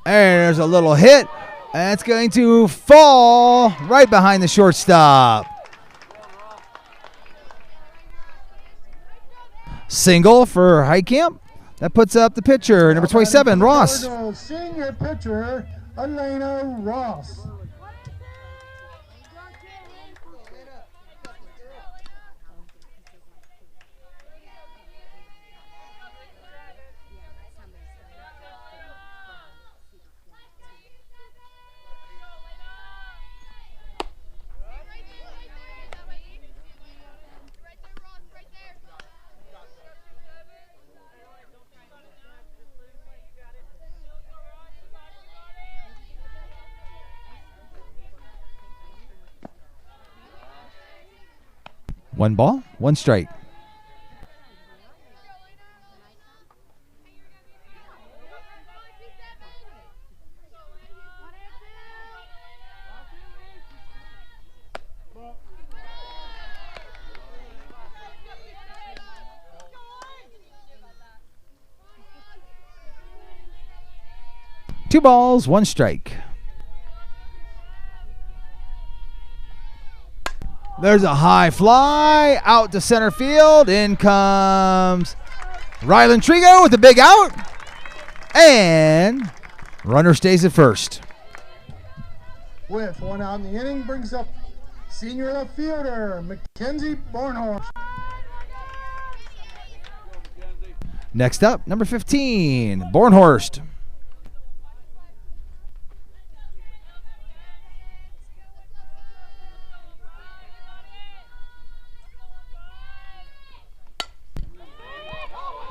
There's a little hit. That's going to fall right behind the shortstop. Single for Heitkamp. That puts up the pitcher, number 27, Ross. Cardinals senior pitcher, Elena Ross. One ball, 1 strike. Two balls, 1 strike. There's a high fly out to center field. In comes Rylan Trigo with a big out. And runner stays at first. With 1 out in the inning, brings up senior left fielder, Mackenzie Bornhorst. Next up, number 15, Bornhorst.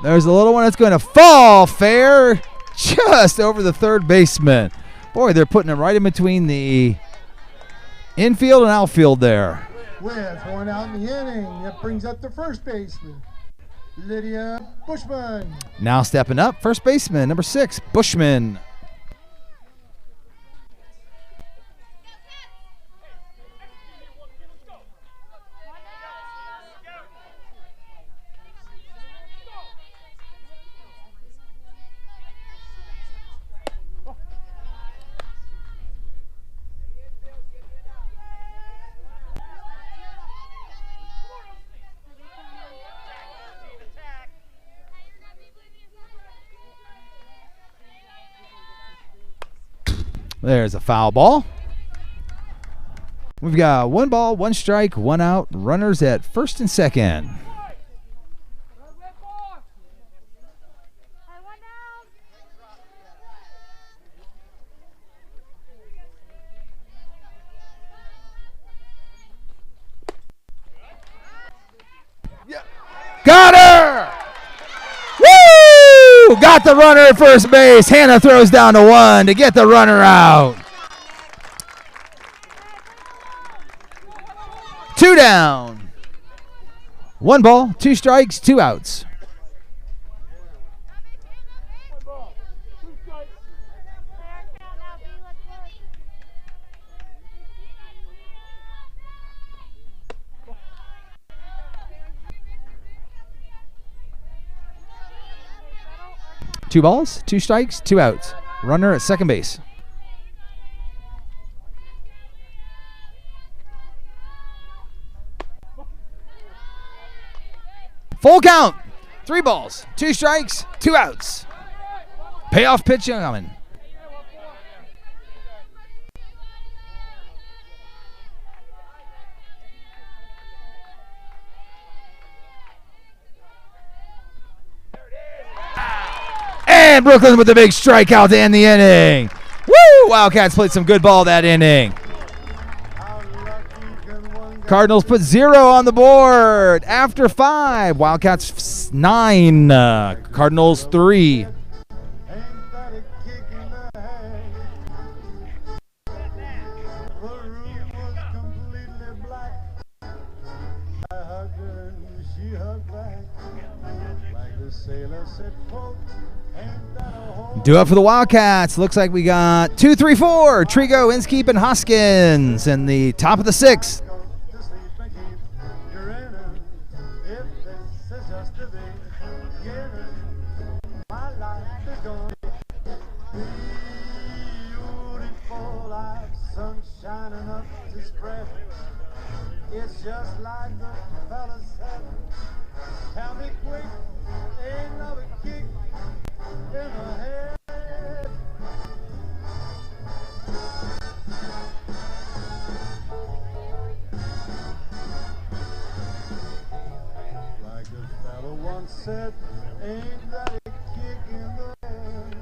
There's a little one that's going to fall fair just over the third baseman. Boy, they're putting it right in between the infield and outfield there. With one out in the inning, that brings up the first baseman, Lydia Bushman. Now stepping up, first baseman, number 6, Bushman. There's a foul ball. We've got 1 ball, 1 strike, 1 out. Runners at first and second. Got her! Woo! Got the runner at first base. Hannah throws down to 1 to get the runner out. 2 down. 1 ball, 2 strikes, 2 outs. Two balls, 2 strikes, 2 outs. Runner at second base. Full count. 3 balls, 2 strikes, 2 outs. Payoff pitch coming. And Brooklyn with a big strikeout to end the inning. Woo! Wildcats played some good ball that inning. Cardinals put 0 on the board after 5. Wildcats 9. Cardinals 3. Do it for the Wildcats. Looks like we got 2, 3, 4. Trigo, Inskeep, and Hoskins in the top of the 6th. It's just like the fella said. Tell me quick, ain't another kick in the head. Like the fella once said, ain't that a kick in the head?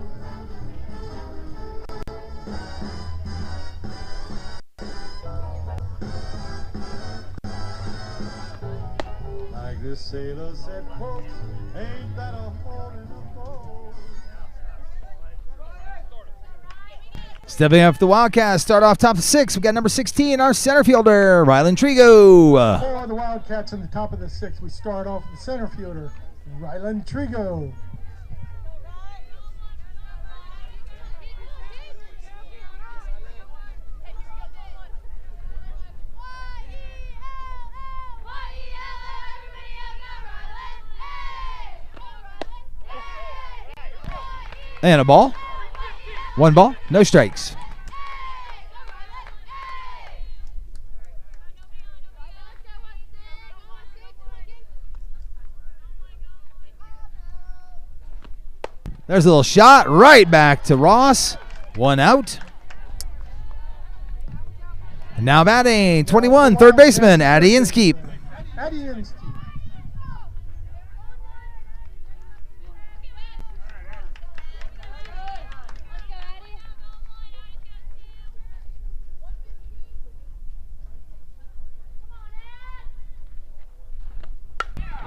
Like the sailor said, quote, ain't that a hole in the boat? Stepping up the Wildcats, start off top of 6. We got number 16, our center fielder, Rylan Trigo. For the Wildcats in the top of the 6th, we start off with the center fielder, Rylan Trigo. And a ball. 1 ball, no strikes. There's a little shot right back to Ross. 1 out. And now batting, 21, third baseman, Addie Inskeep. Addie Inskeep.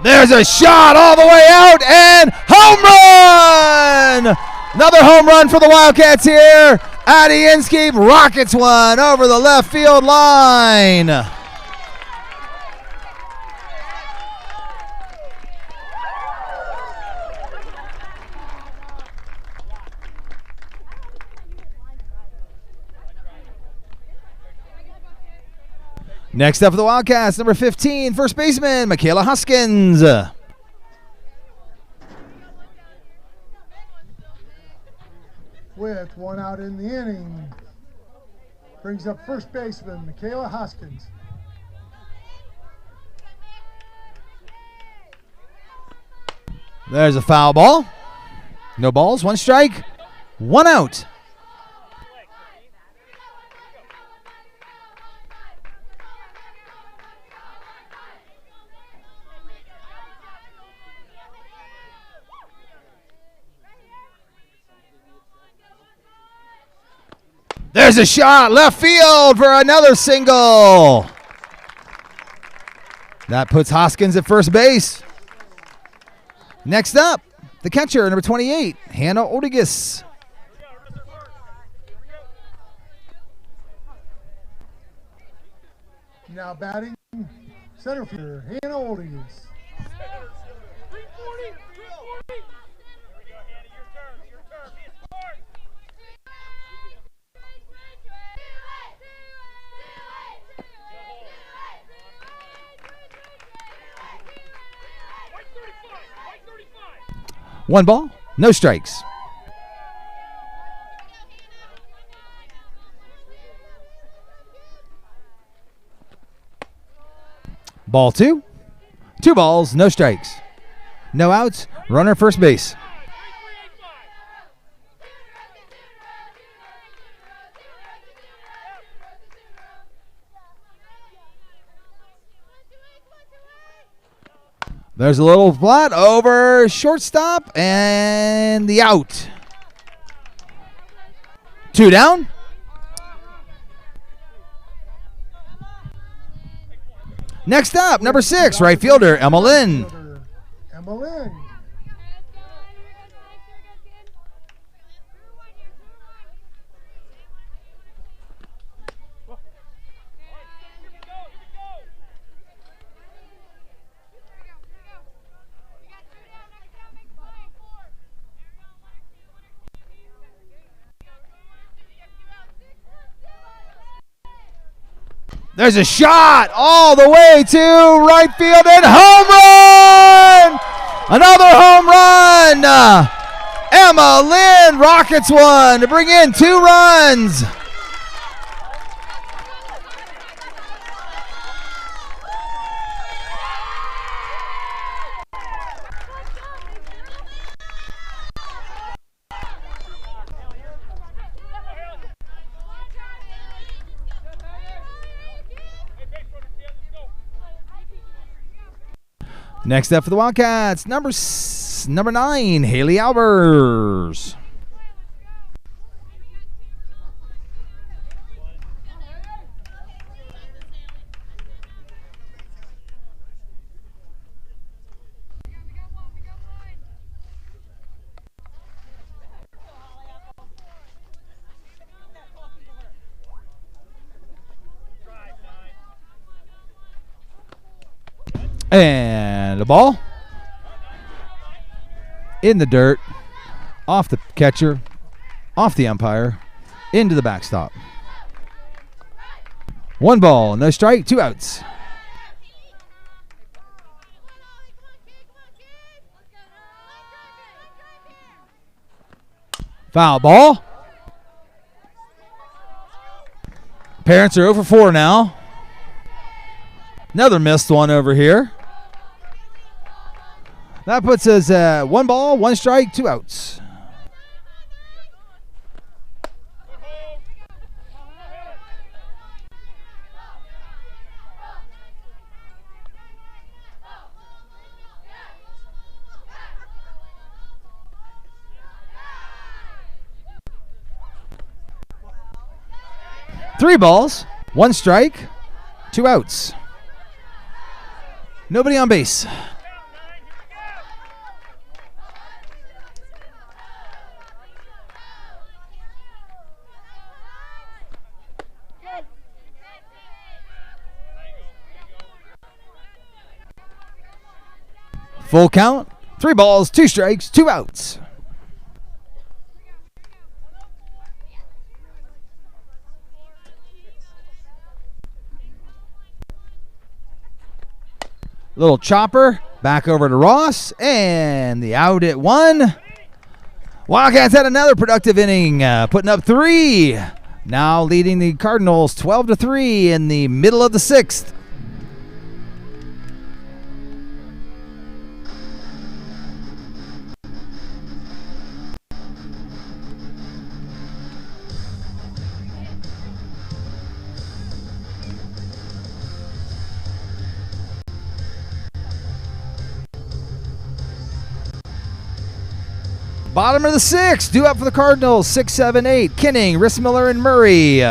There's a shot all the way out and home run! Another home run for the Wildcats here. Adiinski rockets one over the left field line. Next up for the Wildcats, number 15, first baseman, Michaela Hoskins. With one out in the inning, brings up first baseman Michaela Hoskins. There's a foul ball. No balls, one strike, one out. There's a shot, left field for another single. That puts Hoskins at first base. Next up, the catcher, number 28, Hannah Odigus. Now batting center fielder Hannah Odigus. One ball, no strikes. Ball two. Two balls, no strikes. No outs, runner first base. There's a little flat over shortstop and the out. Two down. Next up, number 6, right fielder, Emma Lynn. Emma Lynn. There's a shot all the way to right field and home run! Another home run! Emma Lynn rockets one to bring in 2 runs. Next up for the Wildcats, number 9, Haley Albers. And the ball in the dirt, off the catcher, off the umpire, into the backstop. 1 ball, no strike, 2 outs. Foul ball. Parents are 0 for 4 now. Another missed one over here. That puts us at 1 ball, 1 strike, 2 outs. Three balls, 1 strike, 2 outs. Nobody on base. Full count. 3 balls, 2 strikes, 2 outs. Little chopper. Back over to Ross. And the out at 1. Wildcats had another productive inning, putting up 3. Now leading the Cardinals 12-3 in the middle of the 6th. Bottom of the 6th, due up for the Cardinals, 6, 7, 8. Kinning, Rissmiller, and Murray.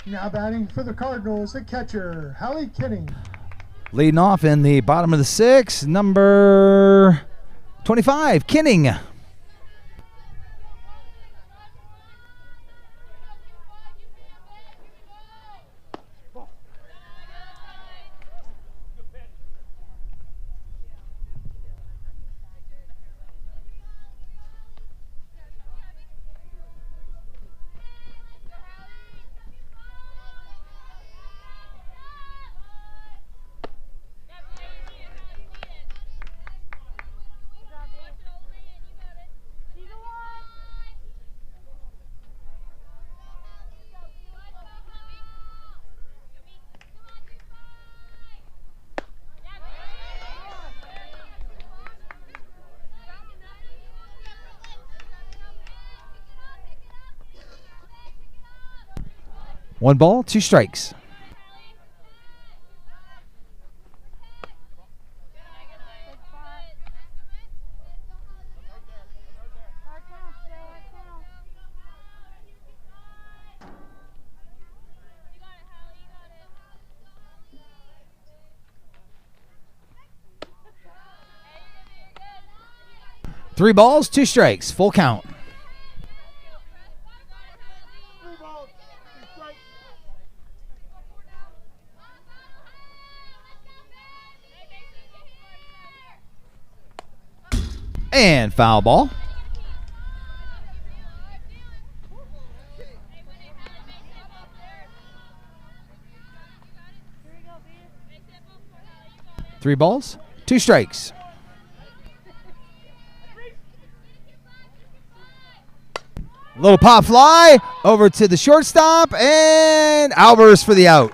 Now batting for the Cardinals, the catcher, Hallie Kinning. Leading off in the bottom of the 6th, number 25, Kinning. One ball, 2 strikes. Three balls, 2 strikes, full count. And foul ball. Three balls, 2 strikes. Little pop fly over to the shortstop, and Albers for the out.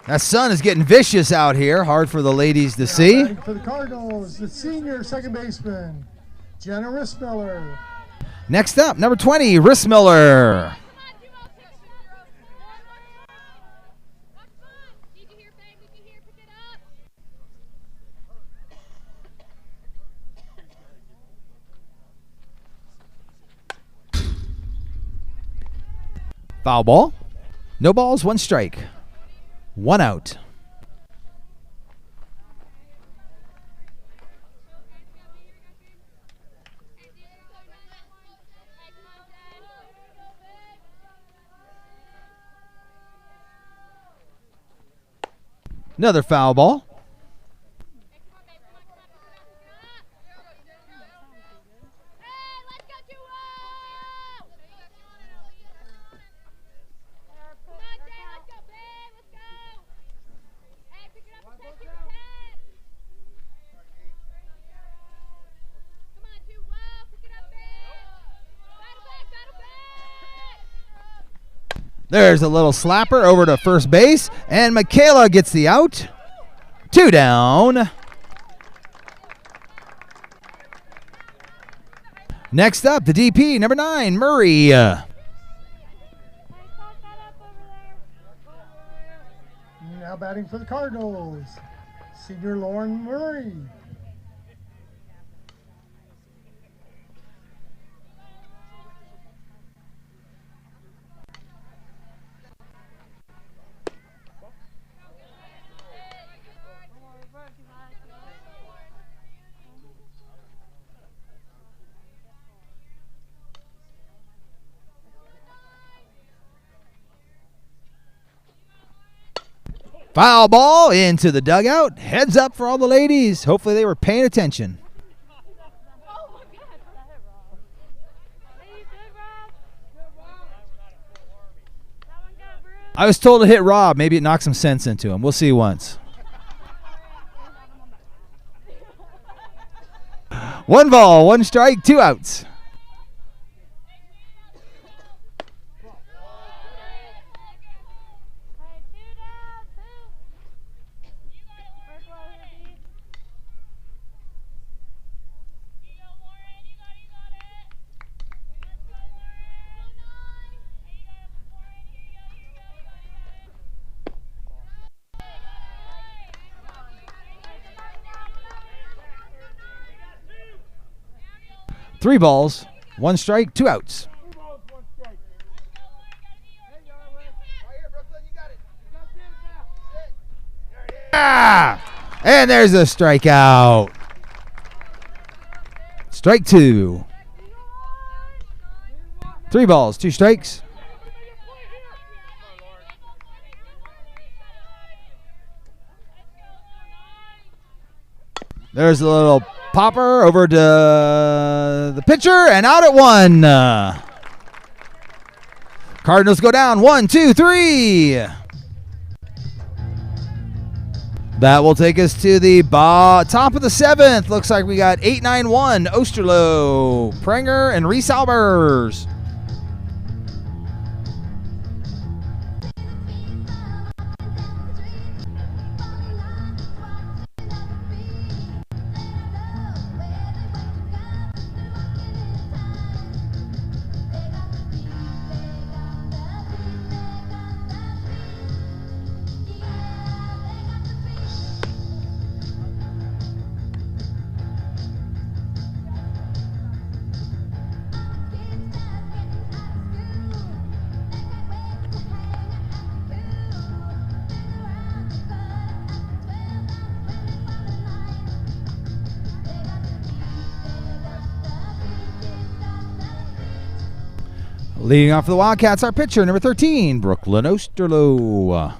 That sun is getting vicious out here. Hard for the ladies to see. For the Cardinals, the senior second baseman, Jenna Rissmiller. Next up, number 20, Rissmiller. Foul ball. No balls, 1 strike. 1 out. Another foul ball. There's a little slapper over to first base, and Michaela gets the out. 2 down. Next up, the DP, number 9, Murray. Now batting for the Cardinals, senior Lauren Murray. Foul ball into the dugout. Heads up for all the ladies. Hopefully they were paying attention. I was told to hit Rob. Maybe it knocked some sense into him. We'll see once. 1 ball, 1 strike, 2 outs. Three balls, 1 strike, 2 outs. Ah! And there's a strikeout. Strike 2. 3 balls, 2 strikes. There's a little popper over to the pitcher and out at 1. Cardinals go down 1, 2, 3. That will take us to the top of the 7th. Looks like we got 8-9-1, Osterloh, Prenger, and Reese Albers. Leading off for the Wildcats, our pitcher, number 13, Brooklyn Osterloh.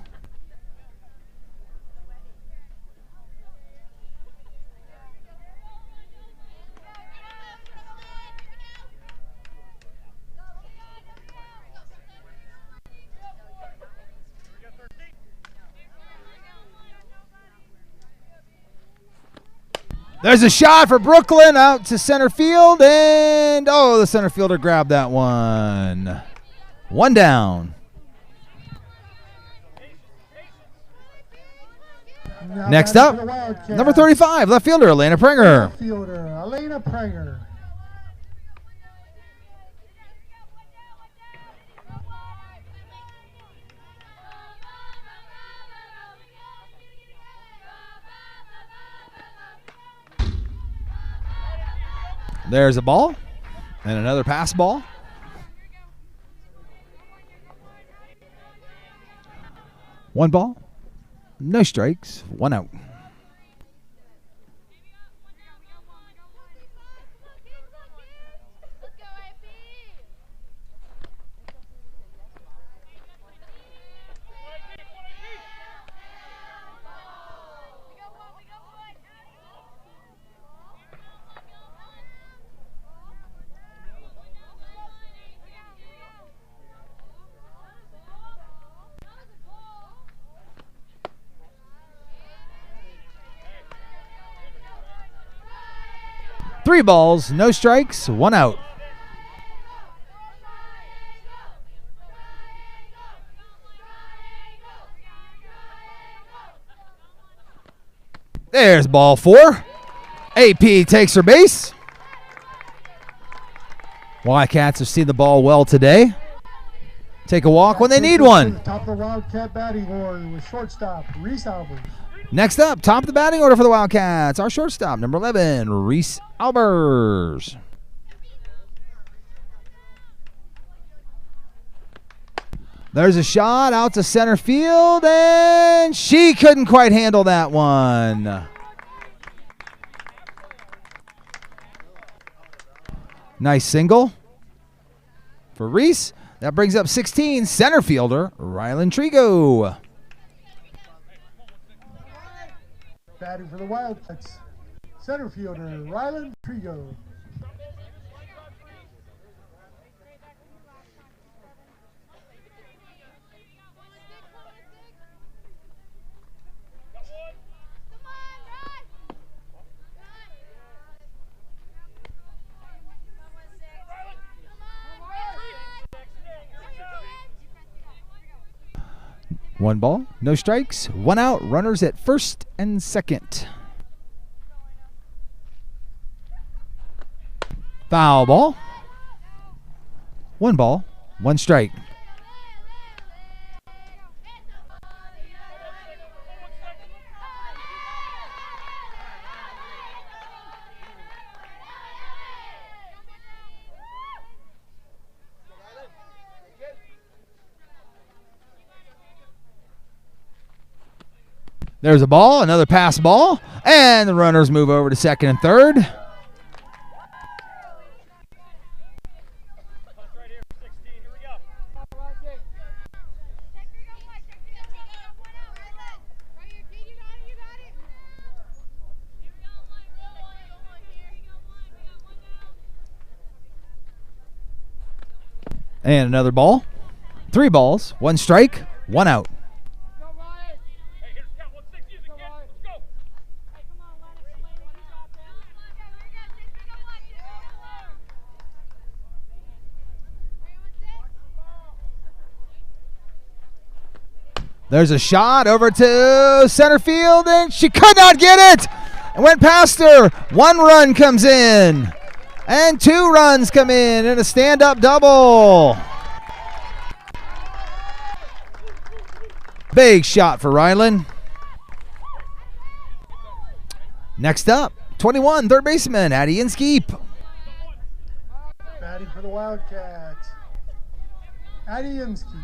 There's a shot for Brooklyn out to center field, and the center fielder grabbed that one. 1 down. Next up, number 35, left fielder, Elena Prenger. Left fielder, Elena Prenger. There's a ball and another pass ball. One ball, no strikes, 1 out. Three balls, no strikes, 1 out. There's ball 4. AP takes her base. Wildcats have seen the ball well today. Take a walk when they need one. Top of the Wildcat batting order with shortstop Reese Albers. Next up, top of the batting order for the Wildcats, our shortstop, number 11, Reese Albers. There's a shot out to center field, and she couldn't quite handle that one. Nice single for Reese. That brings up 16, center fielder, Rylan Trigo. Batting for the Wildcats, center fielder Rylan Trigo. One ball, no strikes, one out, runners at first and second. Foul ball. One ball, one strike. There's a ball, another pass ball, and the runners move over to second and third. And another ball. 3 balls, 1 strike, 1 out. There's a shot over to center field, and she could not get it. It went past her. 1 run comes in, and 2 runs come in a stand-up double. Big shot for Rylan. Next up, 21, third baseman, Addie Inskeep. Batting for the Wildcats, Addie Inskeep.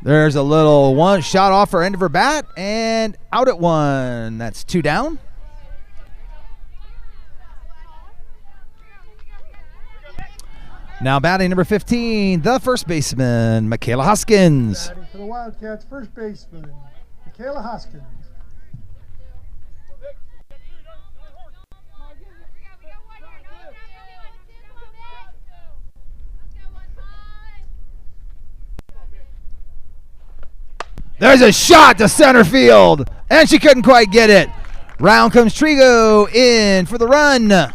There's a little one shot off her end of her bat and out at 1. That's 2 down. Now batting number 15, the first baseman, Michaela Hoskins. Batting for the Wildcats, first baseman, Michaela Hoskins. There's a shot to center field, and she couldn't quite get it. Round comes Trigo in for the run.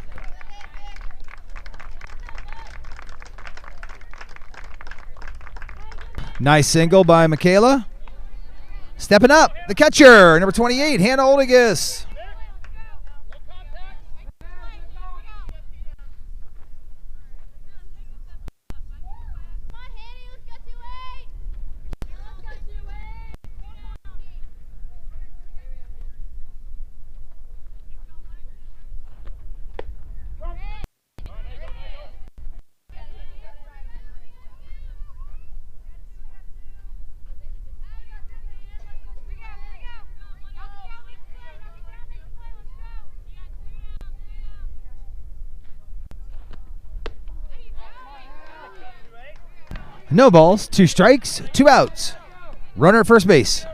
Nice single by Michaela. Stepping up, the catcher, number 28, Hannah Oldigus. No balls, 2 strikes, 2 outs. Runner at first base.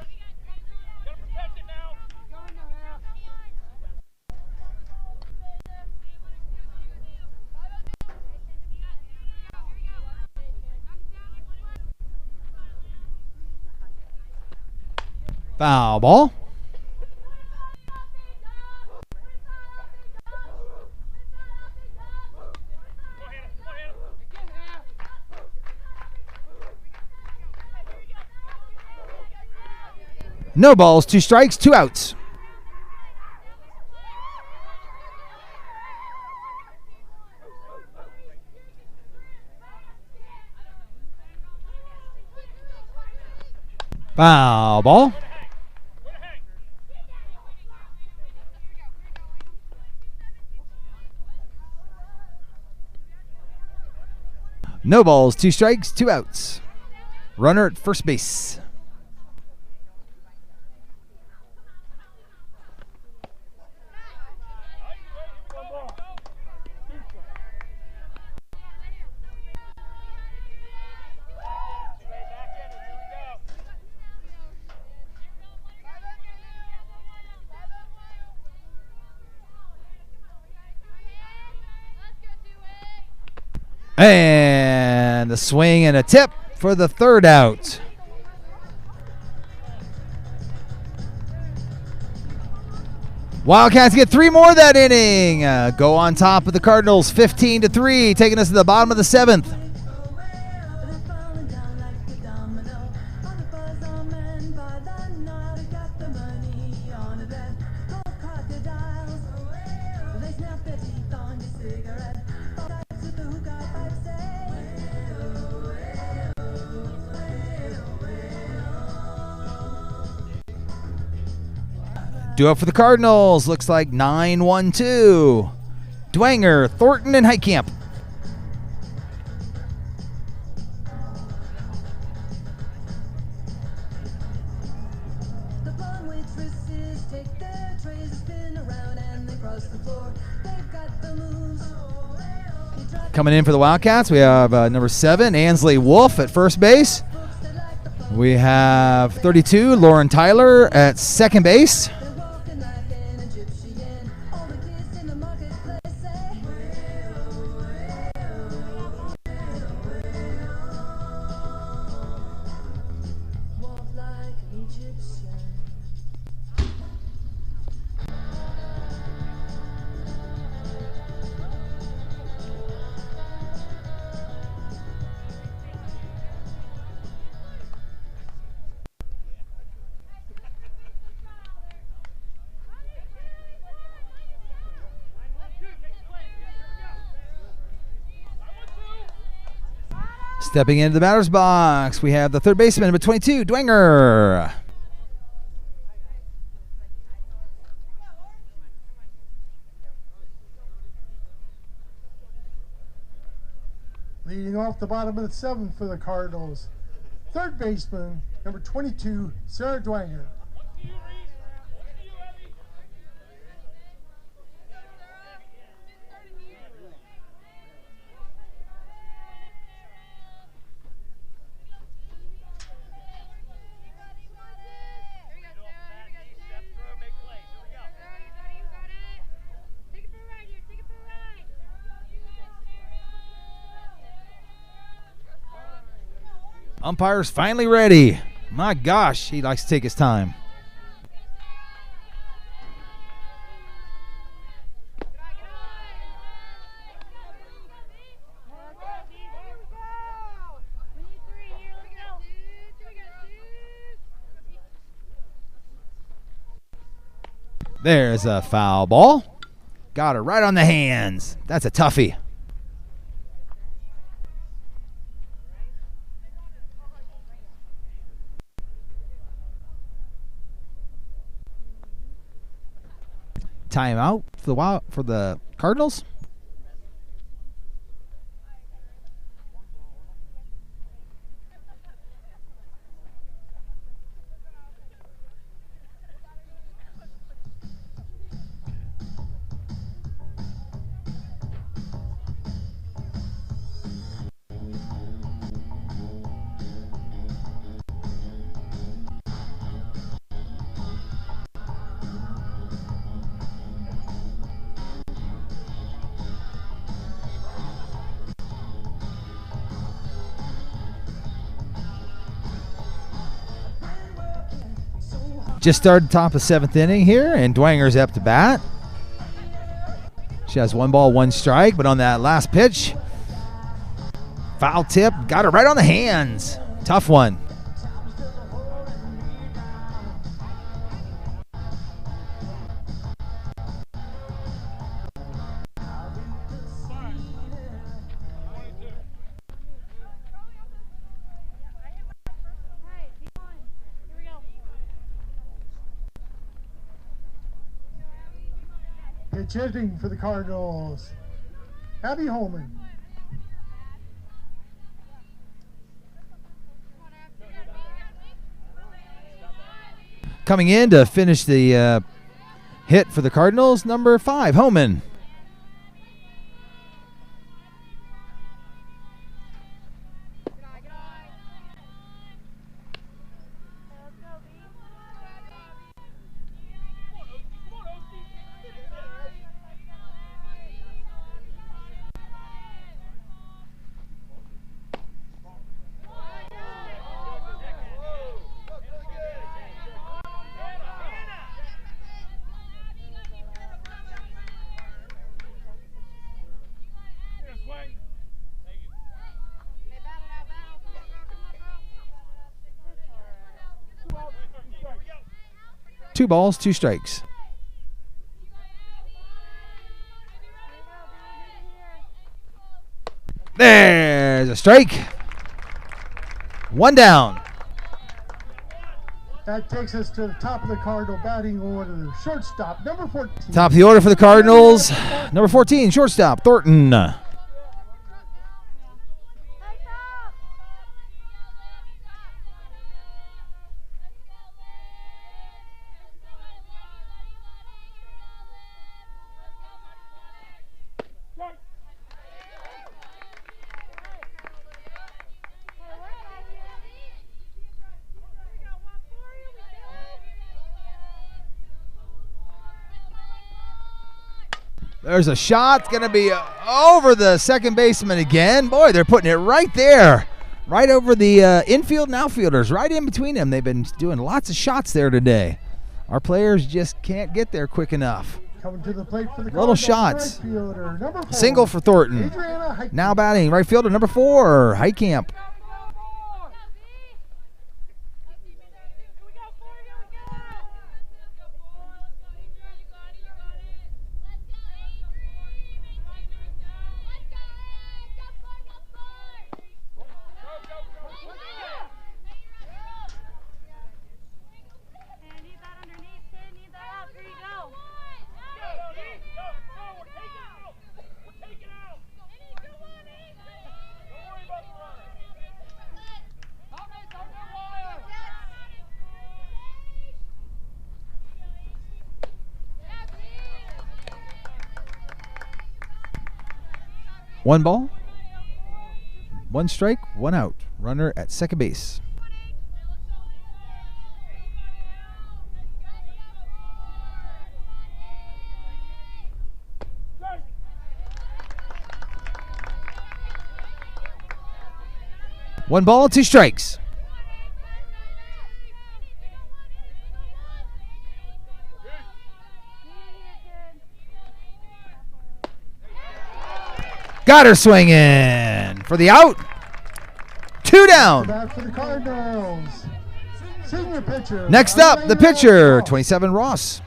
Foul ball. No balls, 2 strikes, 2 outs. Foul ball. No balls, 2 strikes, 2 outs. Runner at first base. And the swing and a tip for the 3rd out. Wildcats get 3 more that inning. Go on top of the Cardinals 15-3, taking us to the bottom of the 7th. Due up for the Cardinals. Looks like 9-1-2. Dwanger, Thornton, and Heitkamp. Coming in for the Wildcats, we have number 7, Ansley Wolf at first base. We have 32, Lauren Tyler at second base. Stepping into the batter's box, we have the third baseman, number 22, Dwanger. Leading off the bottom of the 7th for the Cardinals, third baseman, number 22, Sarah Dwanger. Umpire's finally ready. My gosh, he likes to take his time. There's a foul ball. Got her right on the hands. That's a toughie. Timeout for the Cardinals. Just started top of 7th inning here, and Dwanger's up to bat. She has 1 ball, 1 strike, but on that last pitch, foul tip, got her right on the hands. Tough one. Pitch hitting for the Cardinals. Abby Holman. Coming in to finish the hit for the Cardinals, number 5, Homan. Two balls, 2 strikes. There's a strike. 1 down. That takes us to the top of the Cardinal batting order. Shortstop, number 14. Top of the order for the Cardinals. Number 14, shortstop, Thornton. There's a shot. It's going to be over the second baseman again. Boy, they're putting it right there. Right over the infield and outfielders. Right in between them. They've been doing lots of shots there today. Our players just can't get there quick enough. Coming to the plate for the Little Cardinals, shots. right fielder, number 4, Single for Thornton. Adriana Heitkamp. Now batting right fielder number 4, Heitkamp. One ball, 1 strike, 1 out. Runner at second base. One ball, 2 strikes. Got her swinging for the out. 2 down. Back for the Cardinals. Senior pitcher. Next up, the pitcher, 27 Ross.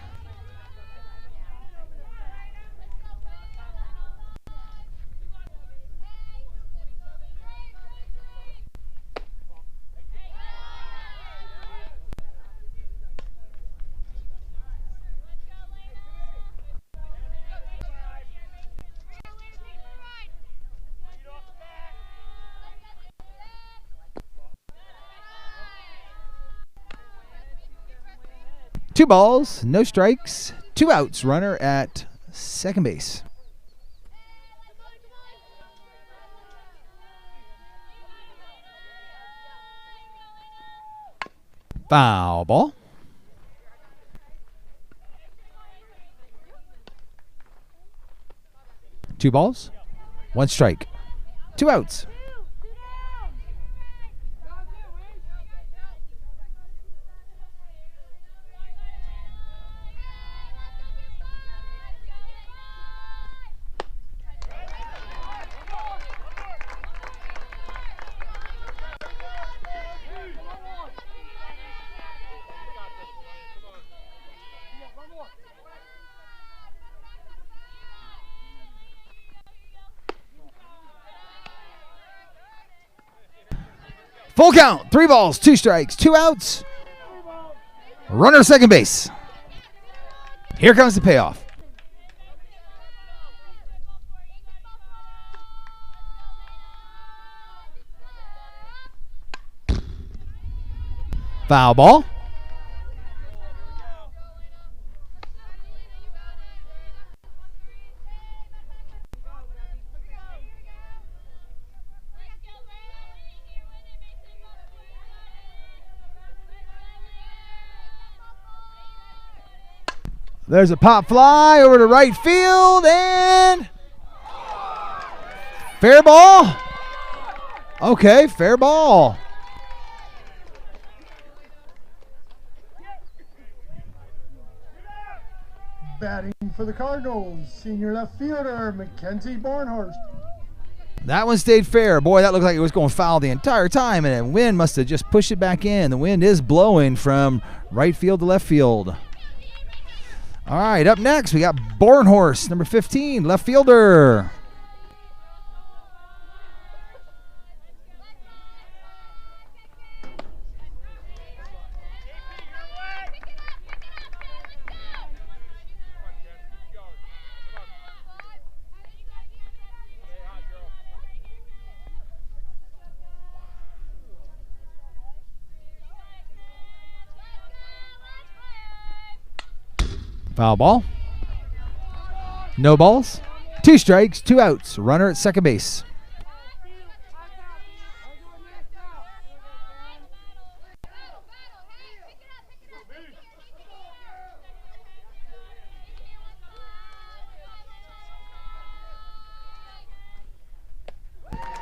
Two balls, no strikes, 2 outs. Runner at second base. Foul ball. Two balls, 1 strike, 2 outs. Full count, 3 balls, 2 strikes, 2 outs. Runner second base. Here comes the payoff. Foul ball. There's a pop fly over to right field and fair ball. Okay, fair ball. Batting for the Cardinals, senior left fielder Mackenzie Barnhurst. That one stayed fair. Boy, that looked like it was going foul the entire time, and the wind must have just pushed it back in. The wind is blowing from right field to left field. All right, up next, we got Bornhorst, number 15, left fielder. Foul ball. No balls. 2 strikes, 2 outs. Runner at second base.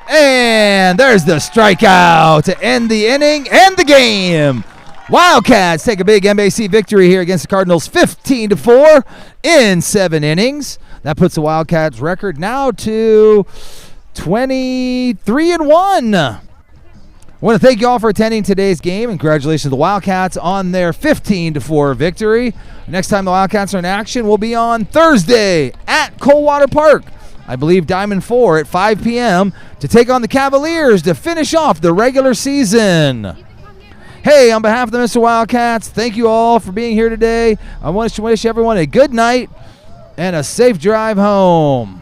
And there's the strikeout to end the inning and the game. Wildcats take a big MAC victory here against the Cardinals, 15-4 in 7 innings. That puts the Wildcats record now to 23-1. I want to thank you all for attending today's game, and congratulations to the Wildcats on their 15-4 victory. Next time the Wildcats are in action will be on Thursday at Coldwater Park. I believe Diamond 4 at 5 p.m. to take on the Cavaliers to finish off the regular season. Hey, on behalf of the Minster Wildcats, thank you all for being here today. I want to wish everyone a good night and a safe drive home.